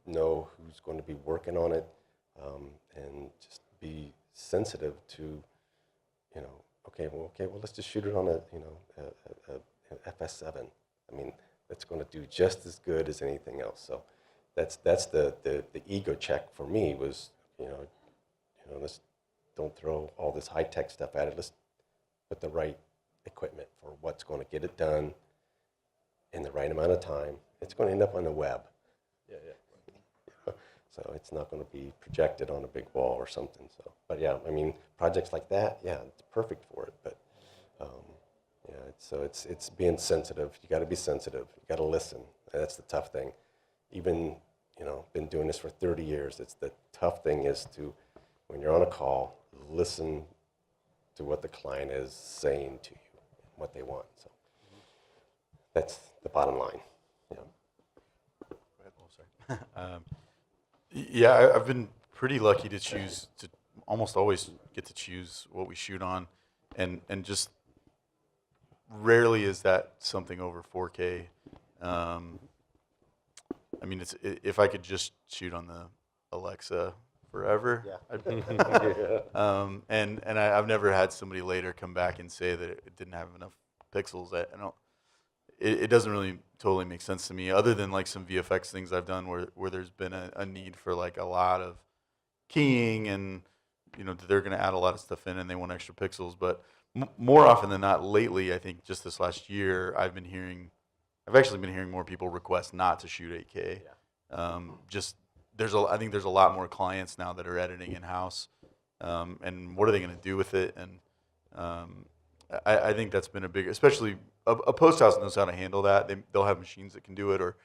know who's going to be working on it, and just be sensitive to okay, well, let's just shoot it on a FS7. I mean, that's going to do just as good as anything else. So that's the ego check for me was, let's don't throw all this high-tech stuff at it. Let's put the right equipment for what's going to get it done in the right amount of time. It's going to end up on the web. Yeah, yeah. So it's not going to be projected on a big wall or something. So, but yeah, I mean, projects like that, yeah, it's perfect for it. But yeah, it's being sensitive. You got to be sensitive. You got to listen. That's the tough thing. Even been doing this for 30 years. It's the tough thing is to, when you're on a call, listen to what the client is saying to you, what they want. So that's the bottom line. Yeah. Go ahead. Oh, sorry. Yeah, I've been pretty lucky to almost always get to choose what we shoot on, and just rarely is that something over 4K. I mean, if I could just shoot on the Alexa forever, Yeah. and I've never had somebody later come back and say that it didn't have enough pixels. I don't. It doesn't really totally make sense to me, other than like some VFX things I've done where there's been a need for like a lot of keying, and they're going to add a lot of stuff in and they want extra pixels. But more often than not, lately, I think just this last year, I've actually been hearing more people request not to shoot 8K. Yeah. I think there's a lot more clients now that are editing in house, and what are they going to do with it? And I think that's been a big, especially a post house knows how to handle that. They'll have machines that can do it, or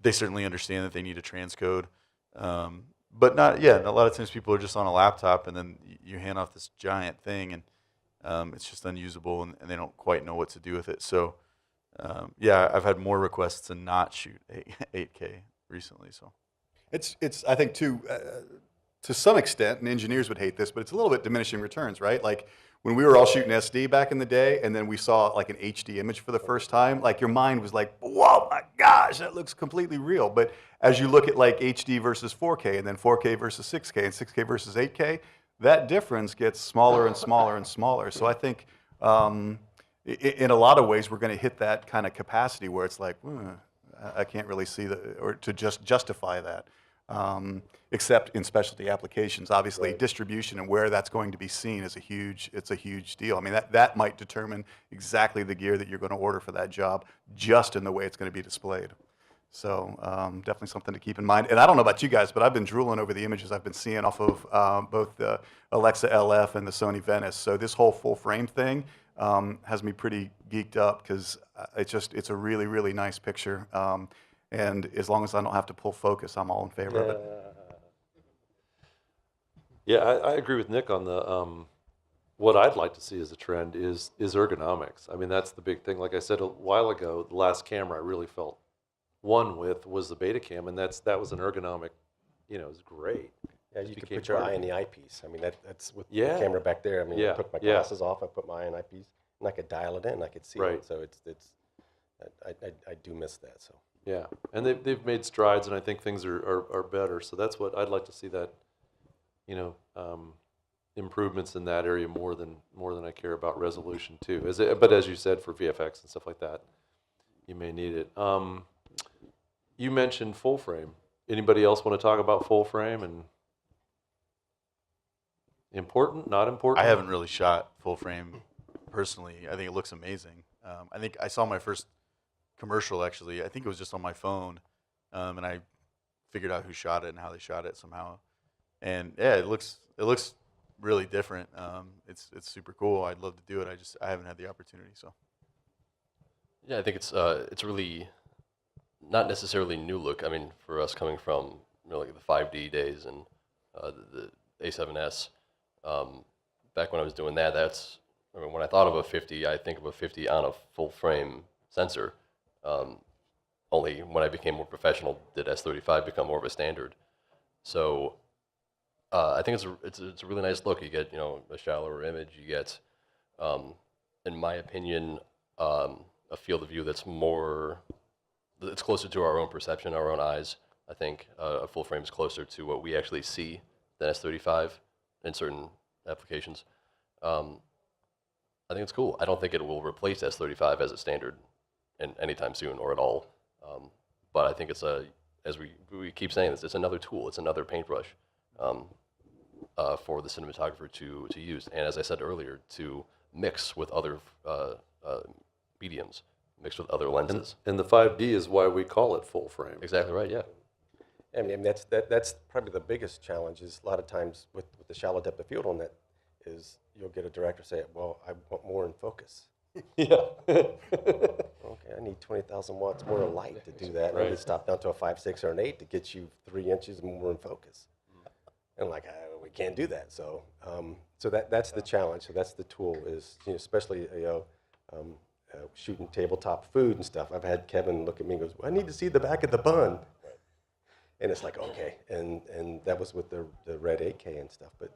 they certainly understand that they need a transcode. But not, yeah, a lot of times people are just on a laptop and then you hand off this giant thing and it's just unusable and they don't quite know what to do with it. So, yeah, I've had more requests to not shoot 8K recently. So It's I think to some extent, and engineers would hate this, but it's a little bit diminishing returns, right? Like when we were all shooting SD back in the day, and then we saw like an HD image for the first time, like your mind was like, whoa, my gosh, that looks completely real. But as you look at like HD versus 4K, and then 4K versus 6K, and 6K versus 8K, that difference gets smaller and smaller and smaller. So I think in a lot of ways, we're going to hit that kind of capacity where it's like, I can't really see or to just justify that. Except in specialty applications. Obviously, Right. distribution and where that's going to be seen is it's a huge deal. I mean, that might determine exactly the gear that you're going to order for that job, just in the way it's going to be displayed. So definitely something to keep in mind. And I don't know about you guys, but I've been drooling over the images I've been seeing off of both the Alexa LF and the Sony Venice. So this whole full frame thing has me pretty geeked up because it's a really, really nice picture. And as long as I don't have to pull focus, I'm all in favor of it. Yeah, I agree with Nick on the, what I'd like to see as a trend is ergonomics. I mean, that's the big thing. Like I said a while ago, the last camera I really felt one with was the Betacam, and that was an ergonomic, it was great. Yeah, It you could became put your part of eye it. in the eyepiece. I mean, that's with Yeah. the camera back there. I mean, Yeah, I took my yeah. glasses off, I put my eye in the eyepiece, and I could dial it in, I could see Right. it. So I do miss that. So Yeah, and they've made strides, and I think things are better. So that's what I'd like to see, that, improvements in that area more than I care about resolution too. But as you said, for VFX and stuff like that, you may need it. You mentioned full frame. Anybody else want to talk about full frame and important, not important? I haven't really shot full frame personally. I think it looks amazing. I think I saw my first commercial actually. I think it was just on my phone, and I figured out who shot it and how they shot it somehow. And yeah, it looks really different. It's super cool. I'd love to do it. I haven't had the opportunity. So Yeah, I think it's really not necessarily new look. I mean, for us coming from like the 5D days and the A7S, back when I was doing that, when I thought of a 50, I think of a 50 on a full frame sensor. Only when I became more professional did S35 become more of a standard. So I think it's a really nice look. You get a shallower image. You get, in my opinion, a field of view that's closer to our own perception, our own eyes. I think a full frame is closer to what we actually see than S35 in certain applications. I think it's cool. I don't think it will replace S35 as a standard anytime soon or at all. But I think it's as we keep saying this, it's another tool. It's another paintbrush for the cinematographer to use. And as I said earlier, to mix with other mediums, mix with other lenses. And the 5D is why we call it full frame. Exactly right, yeah. I mean, that's probably the biggest challenge is a lot of times with the shallow depth of field on that is you'll get a director say, well, I want more in focus. Yeah. Okay, I need 20,000 watts more of light to do that. Right. And to stop down to a 5, 6, or an 8 to get you 3 inches more in focus. And like, we can't do that. So, so that's the challenge. So that's the tool is, especially, shooting tabletop food and stuff. I've had Kevin look at me and goes, well, I need to see the back of the bun. And it's like, okay. And that was with the Red 8K and stuff. But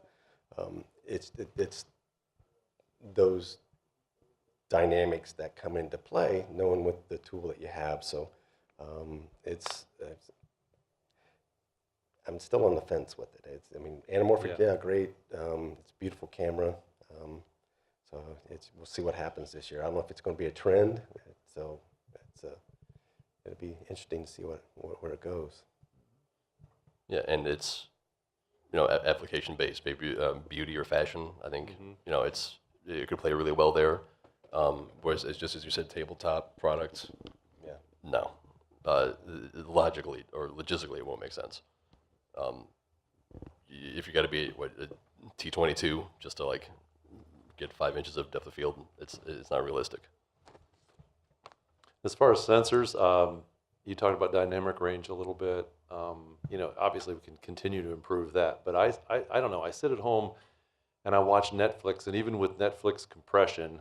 it's those dynamics that come into play, knowing with the tool that you have. So it's I'm still on the fence with it. I mean, anamorphic, yeah, great. It's a beautiful camera. So we'll see what happens this year. I don't know if it's going to be a trend. So it'll be interesting to see where it goes. Yeah, and it's application based, maybe beauty or fashion. I think it could play really well there. Whereas it's just as you said, tabletop products. Yeah. No, logically or logistically, it won't make sense. If you got to be a T22 just to like get 5 inches of depth of field, it's not realistic. As far as sensors, you talked about dynamic range a little bit. Obviously we can continue to improve that, but I don't know. I sit at home and I watch Netflix, and even with Netflix compression,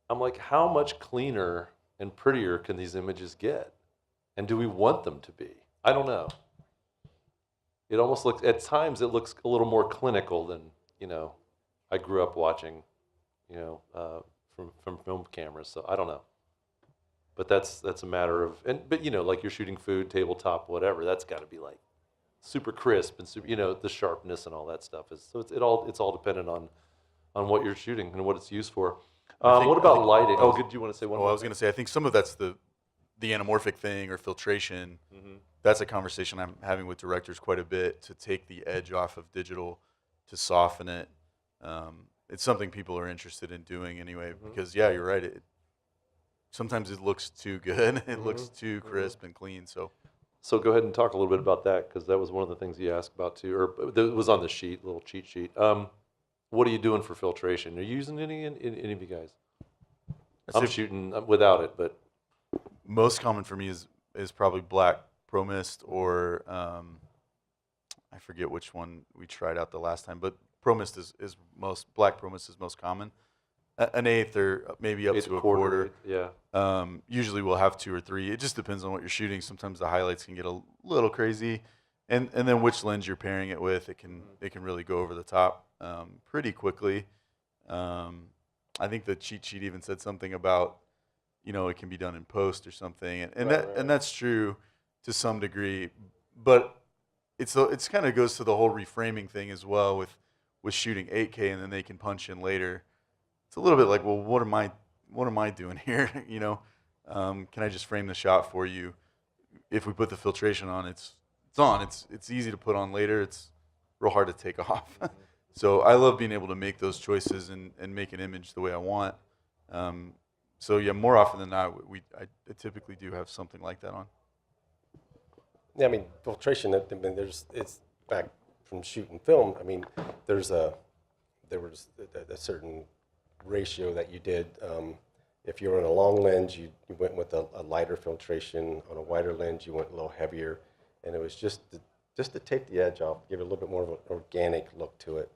I'm like, how much cleaner and prettier can these images get? And do we want them to be? I don't know. It almost looks, at times it looks a little more clinical than, I grew up watching, from film cameras, so I don't know. But that's a matter of, but like you're shooting food, tabletop, whatever, that's got to be like super crisp and super, the sharpness and all that stuff is, so it's all dependent on what you're shooting and what it's used for. What about lighting? Oh, did you want to say one more? I was going to say, I think some of that's the anamorphic thing or filtration. Mm-hmm. That's a conversation I'm having with directors quite a bit, to take the edge off of digital, to soften it. It's something people are interested in doing anyway, because yeah, you're right. Sometimes it looks too good. It looks too crisp and clean. So go ahead and talk a little bit about that, because that was one of the things you asked about too, or it was on the sheet, little cheat sheet. What are you doing for filtration? Are you using any of you guys? I'm shooting without it, but most common for me is probably black Pro Mist, or I forget which one we tried out the last time, but Pro Mist is black Pro Mist is most common. An eighth or maybe up to a quarter. Yeah. Usually we'll have 2 or 3. It just depends on what you're shooting. Sometimes the highlights can get a little crazy, and then which lens you're pairing it with. It can really go over the top pretty quickly. I think the cheat sheet even said something about it can be done in post or something, and that's true to some degree, but it's kind of goes to the whole reframing thing as well with shooting 8K, and then they can punch in later. It's a little bit like, well, what am I doing here? Can I just frame the shot for you? If we put the filtration on, it's on. It's easy to put on later. It's real hard to take off. So I love being able to make those choices and make an image the way I want. So yeah, more often than not, I typically do have something like that on. Yeah, I mean, filtration, it's back from shooting film. I mean, there was a certain ratio that you did. If you were on a long lens, you went with a lighter filtration. On a wider lens, you went a little heavier. And it was just to take the edge off, give it a little bit more of an organic look to it.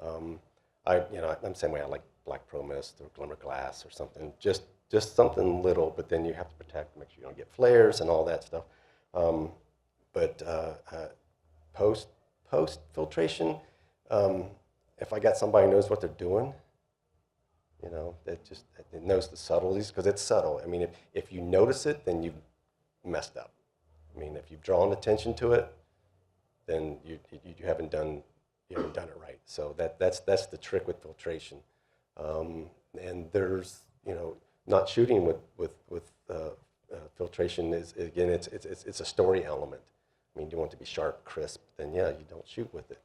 I'm the same way. I like black Pro Mist or Glimmer Glass or something. Just something little, but then you have to protect, make sure you don't get flares and all that stuff. But post filtration, if I got somebody who knows what they're doing, it knows the subtleties, because it's subtle. I mean, if you notice it, then you've messed up. I mean, if you've drawn attention to it, then you haven't done it right. So that's the trick with filtration. and there's, not shooting with filtration is, again, it's a story element. I mean, you want it to be sharp, crisp, then yeah, you don't shoot with it.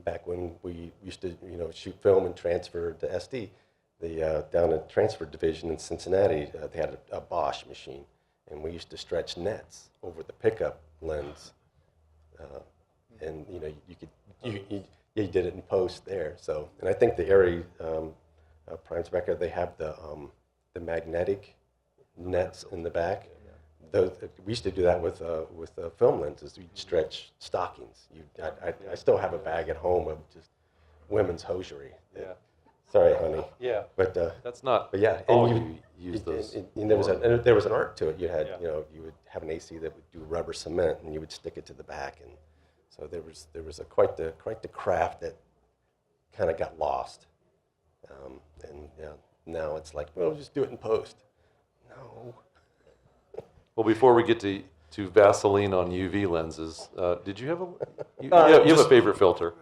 Back when we used to, shoot film and transfer to SD, down at transfer division in Cincinnati, they had a Bosch machine, and we used to stretch nets over the pickup lens, and you did it in post there. So, and I think the Arri primes back there, they have the magnetic nets in the back. Those, we used to do that with film lenses. We'd stretch stockings. I still have a bag at home of just women's hosiery. Yeah. Sorry, honey. Yeah. But That's not but yeah, all and you use those. and there was an art to it. You had, Yeah. you would have an AC that would do rubber cement, and you would stick it to the back, and so there was quite the craft that kind of got lost. And now it's like, well, just do it in post. No. Well, before we get to Vaseline on UV lenses, did you have you have a favorite filter?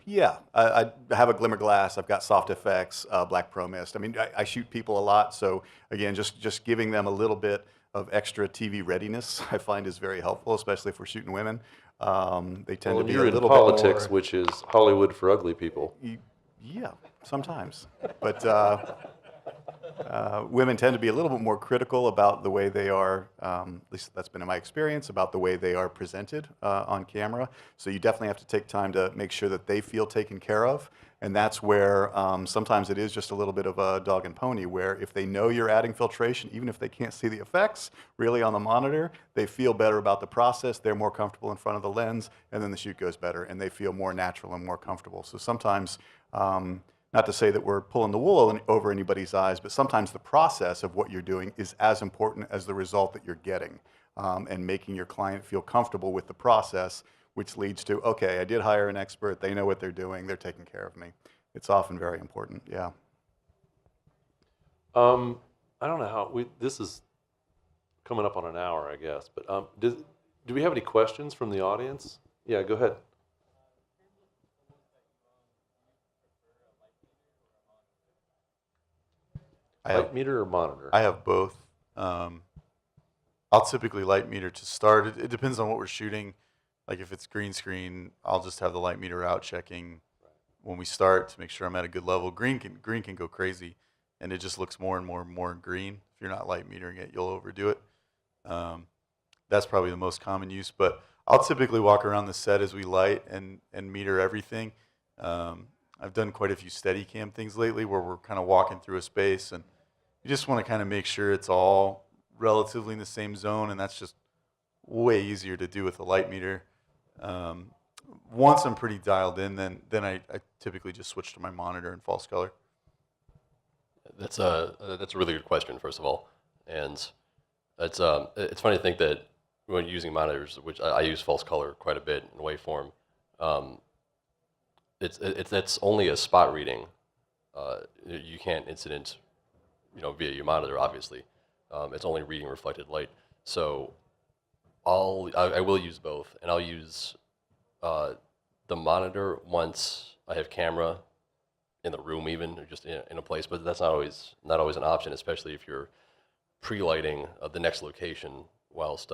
Yeah, I have a glimmer glass. I've got soft effects, black pro mist. I mean, I shoot people a lot, so again, just giving them a little bit of extra TV readiness, I find is very helpful, especially if we're shooting women. They tend Well, to be you're a in little politics, bit more. which is Hollywood for ugly people. Yeah, sometimes, but women tend to be a little bit more critical about the way they are, at least that's been in my experience, about the way they are presented on camera. So you definitely have to take time to make sure that they feel taken care of. And that's where sometimes it is just a little bit of a dog and pony, where if they know you're adding filtration, even if they can't see the effects really on the monitor, they feel better about the process, they're more comfortable in front of the lens, and then the shoot goes better, and they feel more natural and more comfortable. So sometimes, not to say that we're pulling the wool over anybody's eyes, but sometimes the process of what you're doing is as important as the result that you're getting, and making your client feel comfortable with the process, which leads to, okay, I did hire an expert, they know what they're doing, they're taking care of me. It's often very important, yeah. I don't know how this is coming up on an hour, I guess, but do we have any questions from the audience? Yeah, go ahead. Light meter or monitor? I have both. I'll typically light meter to start. It depends on what we're shooting. Like if it's green screen, I'll just have the light meter out checking when we start to make sure I'm at a good level. Green can go crazy, and it just looks more and more green. If you're not light metering it, you'll overdo it. That's probably the most common use. But I'll typically walk around the set as we light and meter everything. I've done quite a few Steadicam things lately where we're kind of walking through a space, and you just want to kind of make sure it's all relatively in the same zone, and that's just way easier to do with a light meter. Once I'm pretty dialed in, then I typically just switch to my monitor in false color. That's a really good question, first of all, and it's funny to think that when using monitors, which I use false color quite a bit in waveform, it's only a spot reading. You can't incident, via your monitor, obviously. It's only reading reflected light. So I will use both, and I'll use the monitor once I have camera in the room, even or just in a place. But that's not always an option, especially if you're pre-lighting the next location whilst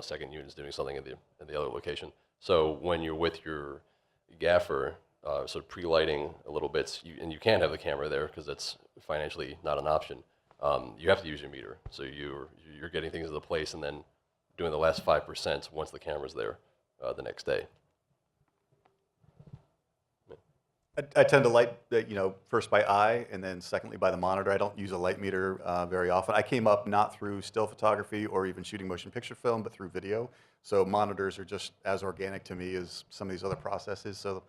second unit is doing something in the other location. So when you're with your gaffer, sort of pre-lighting a little bit, and you can't have the camera there because that's financially not an option. You have to use your meter, so you're getting things into place and then doing the last 5% once the camera's there the next day. I tend to light, first by eye and then secondly by the monitor. I don't use a light meter very often. I came up not through still photography or even shooting motion picture film, but through video. So monitors are just as organic to me as some of these other processes. So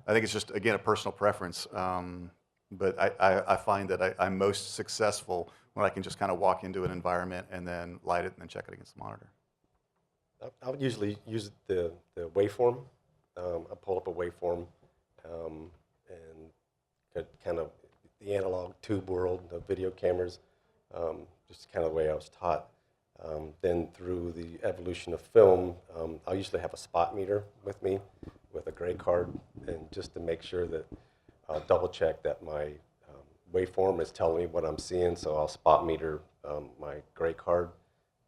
I think it's just, again, a personal preference. But I find that I'm most successful when I can just kind of walk into an environment and then light it and then check it against the monitor. I would usually use the waveform. I pull up a waveform and kind of the analog tube world of video cameras, just kind of the way I was taught. Then through the evolution of film, I'll usually have a spot meter with me with a gray card, and just to make sure that I'll double check that my waveform is telling me what I'm seeing, so I'll spot meter my gray card,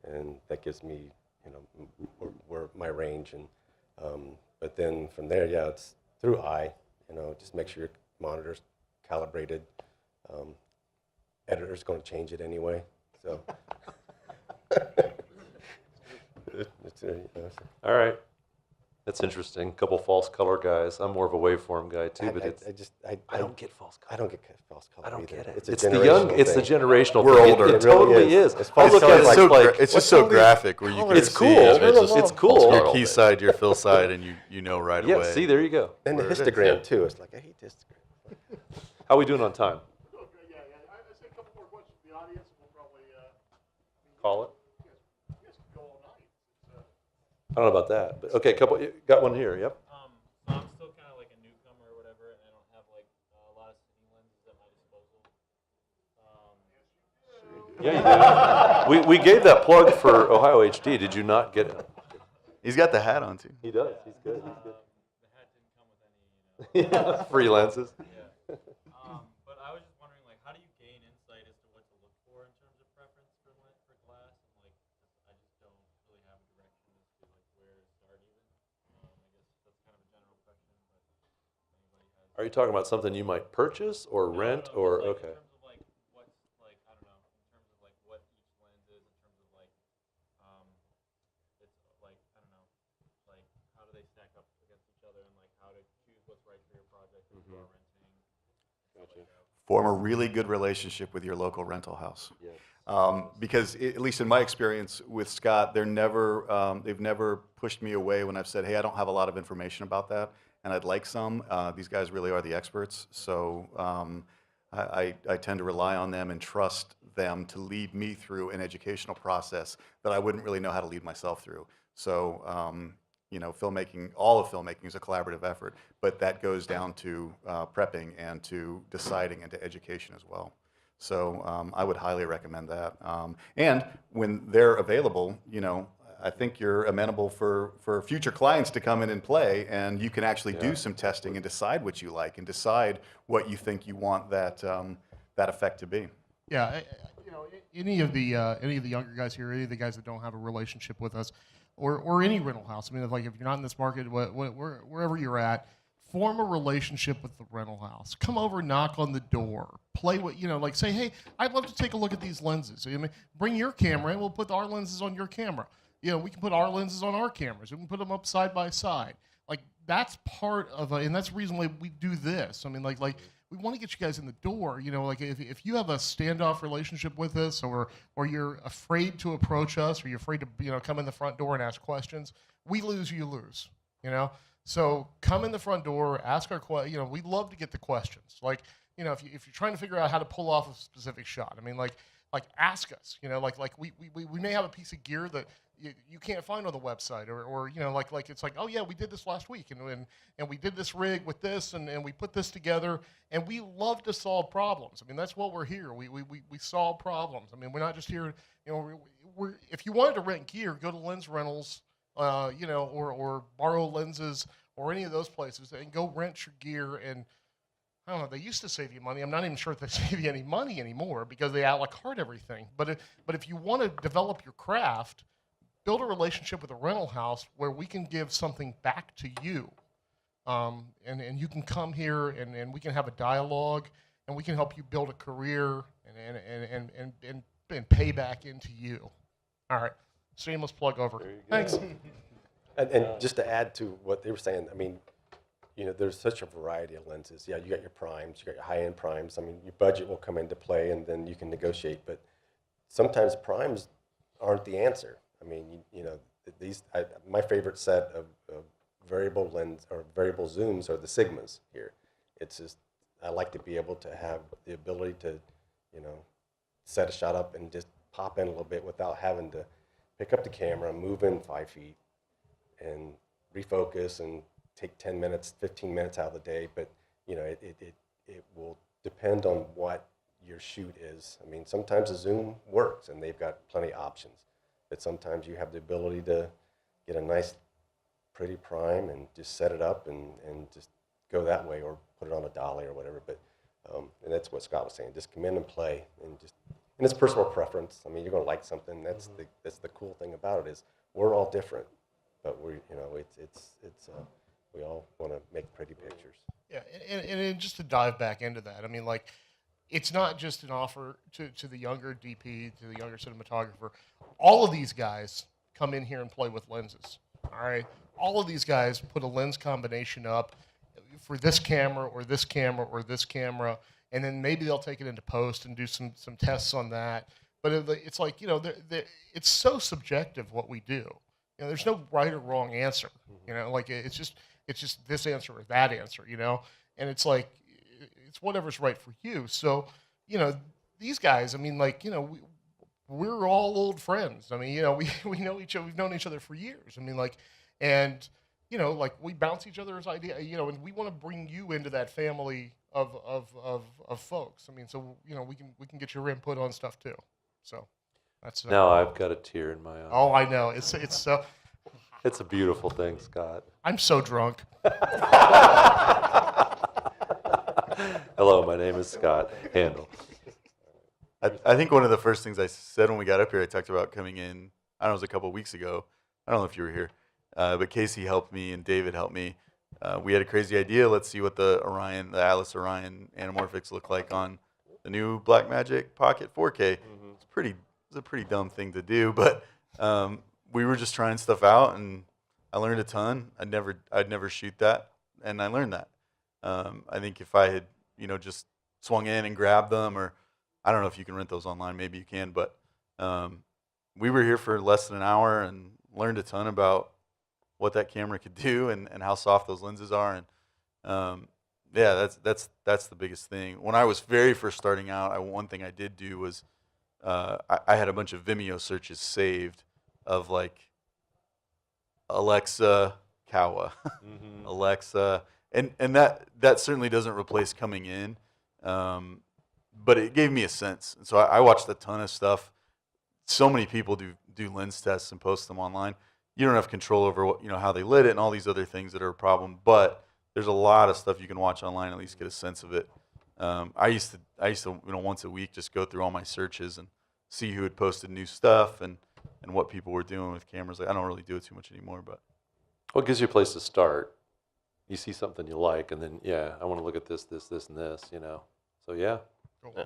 and that gives me, where my range. And but then from there, yeah, it's through eye. Just make sure your monitor's calibrated. Editor's going to change it anyway, so. All right. That's interesting. Couple false color guys. I'm more of a waveform guy too, but I don't get false color. I don't get false color. I don't either. get it. It's a It's the generational it's the thing. generational We're thing. older. It It really totally is. is. It's I look false at it color. as like, it's just what's so all these graphic where you can it's see cool. It's cool. your key side, your fill side, and you know right Yeah, away. see, there you go. And the where it is, histogram yeah. too. It's like, I hate histogram. How we doing on time? Okay, yeah. I say a couple more questions from the audience, and we'll probably, Call it. you guys can go all night. I don't know about that, but okay, got one here. Yep. So I'm still kind of like a newcomer or whatever, and I don't have like a lot of cine lenses at my disposal. Yeah, you did. we gave that plug for Ohio HD. Did you not get it? He's got the hat on too. He does. He's good. He's good. The hat didn't come with any, Yeah, free lenses. Yeah. But I was just wondering, like, how do you gain insight as to what to look for in terms of preference for glass? And like, I just don't really have a direction as to like where to start even. I guess that's kind of a general question, but if anybody has. Are you talking about something you might purchase or rent No, or just, like, okay? In terms of like what's like I don't know, in terms of like what each lens is, in terms of like it's like I don't know, like how do they stack up against each other and like how to choose what's right for your project if you are renting. Form a really good relationship with your local rental house. Yes. Because at least in my experience with Scott, they've never pushed me away when I've said, hey, I don't have a lot of information about that, and I'd like some. These guys really are the experts, so I tend to rely on them and trust them to lead me through an educational process that I wouldn't really know how to lead myself through. So, filmmaking, all of filmmaking is a collaborative effort, but that goes down to prepping and to deciding and to education as well. So I would highly recommend that. And when they're available, I think you're amenable for future clients to come in and play, and you can actually do some testing and decide what you like and decide what you think you want that effect to be. Yeah, any of the younger guys here, any of the guys that don't have a relationship with us, or any rental house. I mean, if you're not in this market, wherever you're at, form a relationship with the rental house. Come over, knock on the door, play with, say, hey, I'd love to take a look at these lenses. I mean, bring your camera and we'll put our lenses on your camera. We can put our lenses on our cameras. We can put them up side by side. Like, that's part of and that's the reason why we do this. I mean, like we want to get you guys in the door. If you have a standoff relationship with us, or you're afraid to approach us, or you're afraid to come in the front door and ask questions, we lose, you lose. So come in the front door, ask our questions. We love to get the questions. Like, if you're trying to figure out how to pull off a specific shot, I mean, like ask us. We may have a piece of gear that you can't find on the website, or it's like, oh yeah, we did this last week, and we did this rig with this, and we put this together, and we love to solve problems. I mean, that's what we're here. We solve problems. I mean, we're not just here. If you wanted to rent gear, go to Lens Rentals, or borrow lenses, or any of those places, and go rent your gear. And I don't know, they used to save you money. I'm not even sure if they save you any money anymore because they a la carte everything. But if you want to develop your craft, build a relationship with a rental house where we can give something back to you. And you can come here and we can have a dialogue, and we can help you build a career and pay back into you. All right. Shameless plug over. Thanks. And just to add to what they were saying, I mean, there's such a variety of lenses. Yeah, you got your primes, you got your high-end primes. I mean, your budget will come into play, and then you can negotiate. But sometimes primes aren't the answer. I mean, my favorite set of variable lens or variable zooms are the Sigmas here. It's just, I like to be able to have the ability to, set a shot up and just pop in a little bit without having to pick up the camera, move in 5 feet, and refocus and take 10 minutes, 15 minutes out of the day. But it will depend on what your shoot is. I mean, sometimes a zoom works and they've got plenty of options, but sometimes you have the ability to get a nice, pretty prime and just set it up and just go that way or put it on a dolly or whatever. But and that's what Scott was saying. Just come in and play, and it's personal preference. I mean, you're going to like something. That's the cool thing about it is we're all different, but it's we all want to make pretty pictures. Yeah, and just to dive back into that, I mean, like, it's not just an offer to the younger DP, to the younger cinematographer. All of these guys come in here and play with lenses. All right, all of these guys put a lens combination up for this camera or this camera or this camera, and then maybe they'll take it into post and do some tests on that. But it's like, you know, it's so subjective what we do. You know, there's no right or wrong answer. You know, like it's just this answer or that answer. You know, and it's like it's whatever's right for you. So, you know, these guys, I mean, like, you know, we're all old friends. I mean, you know, we know each other. We've known each other for years. I mean, like, and you know, like we bounce each other's idea. You know, and we want to bring you into that family of folks. I mean, so you know, we can get your input on stuff too. So that's Now I've got a tear in my eye. oh, I know. It's so. It's a beautiful thing, Scott. I'm so drunk. Hello, my name is Scott Handel. I think one of the first things I said when we got up here, I talked about coming in, I don't know, it was a couple of weeks ago. I don't know if you were here, but Casey helped me and David helped me. We had a crazy idea. Let's see what the Atlas Orion anamorphics look like on the new Blackmagic Pocket 4K. It's a pretty dumb thing to do, but we were just trying stuff out, and I learned a ton. I'd never shoot that, and I learned that. I think if I had, you know, just swung in and grabbed them, or I don't know if you can rent those online, maybe you can, but we were here for less than an hour and learned a ton about what that camera could do and how soft those lenses are. And yeah, that's the biggest thing. When I was very first starting out, one thing I did do was I had a bunch of Vimeo searches saved of like Alexa, Kawa, Alexa, and that certainly doesn't replace coming in, but it gave me a sense. And so I watched a ton of stuff. So many people do lens tests and post them online. You don't have control over what, you know, how they lit it and all these other things that are a problem. But there's a lot of stuff you can watch online, at least get a sense of it. I used to you know, once a week just go through all my searches and see who had posted new stuff and what people were doing with cameras. Like, I don't really do it too much anymore, but Well, it gives you a place to start. You see something you like, and then, yeah, I want to look at this, and this, you know. So, yeah. Yeah.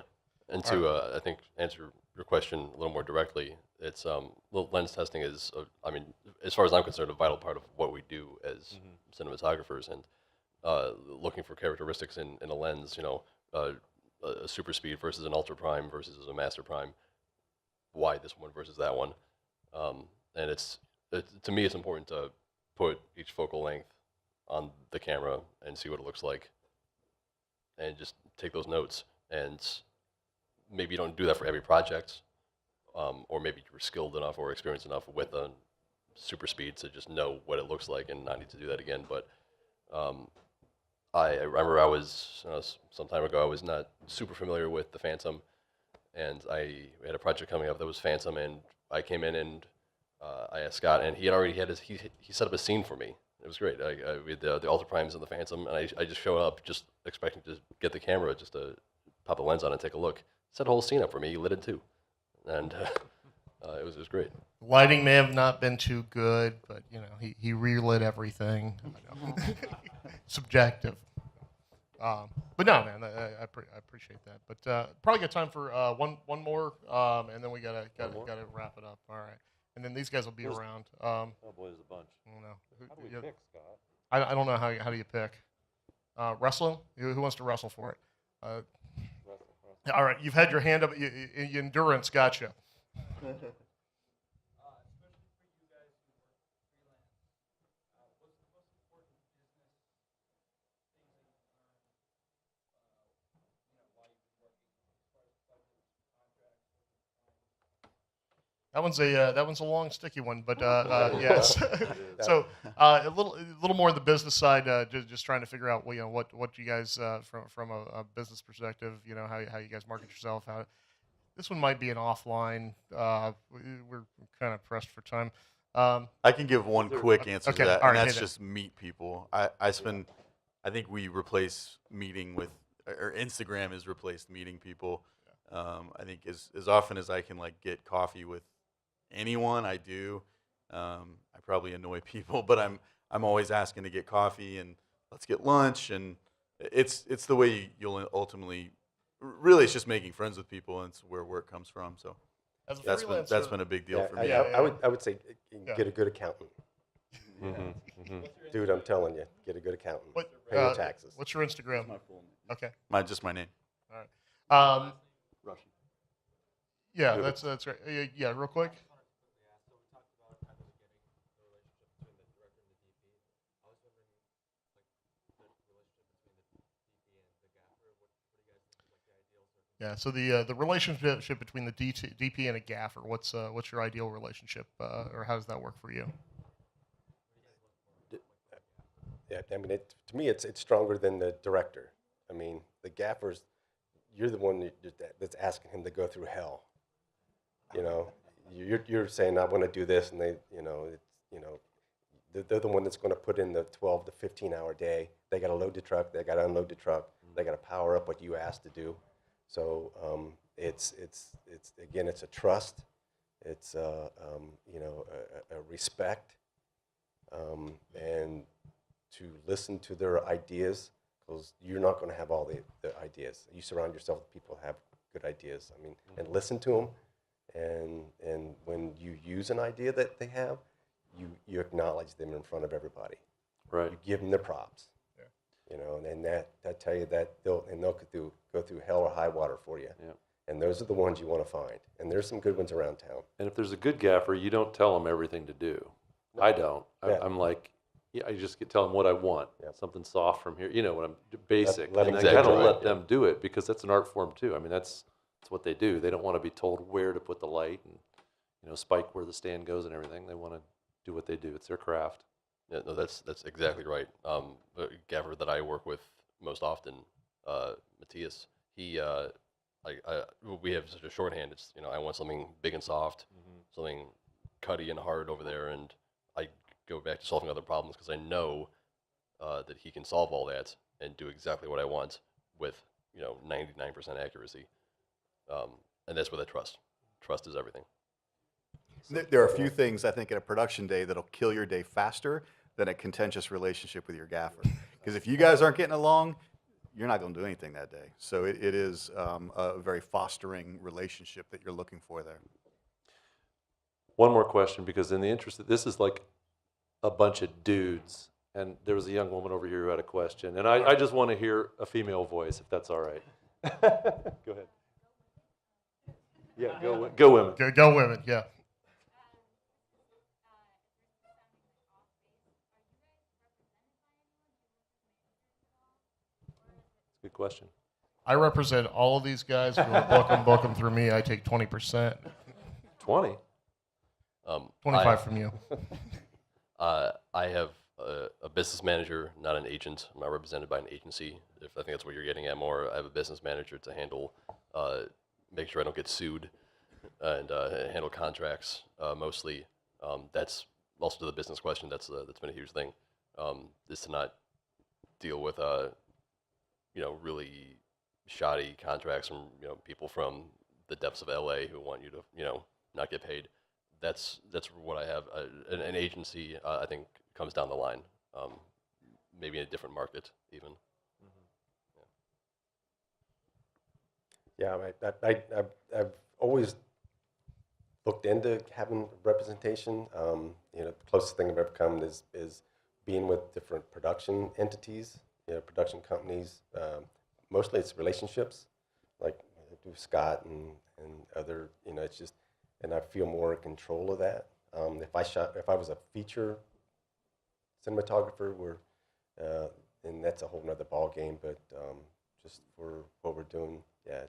And to, I think, answer your question a little more directly, it's lens testing is, I mean, as far as I'm concerned, a vital part of what we do as cinematographers, and looking for characteristics in a lens, you know, a super speed versus an ultra prime versus a master prime, why this one versus that one. And to me, it's important to put each focal length on the camera and see what it looks like, and just take those notes. And maybe you don't do that for every project, or maybe you're skilled enough or experienced enough with a super speed to just know what it looks like and not need to do that again. But I remember I was, some time ago, I was not super familiar with the Phantom, and I had a project coming up that was Phantom, and I came in and I asked Scott, and he set up a scene for me. It was great. We had the Ultra Primes and the Phantom, and I just showed up just expecting to get the camera, just to pop a lens on and take a look. Set a whole scene up for me. He lit it too, and it was great. Lighting may have not been too good, but you know, he relit everything. Subjective. But no, man, I appreciate that. But probably got time for one more, and then we gotta wrap it up. All right, and then these guys will be around. Oh, boy, there's a bunch. I don't know. How do we pick, Scott? I don't know how do you pick. Wrestling? Who wants to wrestle for it? All right, you've had your hand up. Your endurance got you. That one's a long, sticky one, but yes. So a little more on the business side, just trying to figure out what you guys from a business perspective, you know, how you guys market yourself. This one might be an offline. We're kind of pressed for time. I can give one quick answer to that, all and right, that's just meet people. I spend I think we replace meeting with, or Instagram has replaced meeting people. I think as often as I can like get coffee with anyone, I do. I probably annoy people, but I'm always asking to get coffee and let's get lunch, and it's the way you'll ultimately. Really, it's just making friends with people, and it's where work comes from. So As a that's freelancer, been a big deal Yeah, for I, me. I, I would say Yeah. get a good accountant. Dude, I'm telling you, get a good accountant. What, Pay your taxes. What's your Instagram? Okay. Just my name. All right. Russian. Yeah, Yeah, that's right. Yeah, real quick. Yeah. So the relationship between the DP and a gaffer. What's your ideal relationship, or how does that work for you? Yeah, I mean, to me, it's stronger than the director. I mean, the gaffers, you're the one that's asking him to go through hell. You know, you're saying I want to do this, and they're the one that's going to put in the 12 to 15 hour day. They got to load the truck, they got to unload the truck, they got to power up what you asked to do. So it's again, it's a trust, it's a respect, and to listen to their ideas, because you're not going to have all the ideas. You surround yourself with people who have good ideas. I mean, and listen to them. And when you use an idea that they have, you acknowledge them in front of everybody. Right. You give them their props. Yeah. You know, and that tell you that they'll go through hell or high water for you. Yeah. And those are the ones you want to find. And there's some good ones around town. And if there's a good gaffer, you don't tell them everything to do. I don't. Yeah. I'm like, yeah, I just tell them what I want. Yep. Something soft from here, you know, what I'm basic. Let and them I get kind of to it, let yeah. them do it because that's an art form too. I mean, that's what they do. They don't want to be told where to put the light and spike where the stand goes and everything. They want to do what they do. It's their craft. Yeah, no, that's exactly right. The gaffer that I work with most often, Matthias, he, we have such a shorthand. It's I want something big and soft, something cutty and hard over there, and I go back to solving other problems because I know that he can solve all that and do exactly what I want with 99% accuracy, and that's where that trust. Trust is everything. There are a few things I think in a production day that'll kill your day faster than a contentious relationship with your gaffer. Because if you guys aren't getting along, you're not going to do anything that day. So it is a very fostering relationship that you're looking for there. One more question, because in the interest of this is like a bunch of dudes, and there was a young woman over here who had a question, and I just want to hear a female voice, if that's all right. Go ahead. Yeah, go women. Go women. Yeah. Good question. I represent all of these guys. If you want to book them through me. I take 20%. 20. 25 from you. I have a business manager, not an agent. I'm not represented by an agency. If I think that's what you're getting at more, I have a business manager to handle, make sure I don't get sued, and handle contracts mostly. That's also to the business question. That's been a huge thing. Is to not deal with really shoddy contracts from people from the depths of LA who want you to not get paid. That's what I have. An agency I think comes down the line, maybe in a different market even. Yeah, I've always looked into having representation. The closest thing I've ever come is being with different production entities, production companies. Mostly it's relationships, like with Scott and other. It's just, and I feel more in control of that. If I was a feature cinematographer, and that's a whole nother ball game. But just for what we're doing, yeah,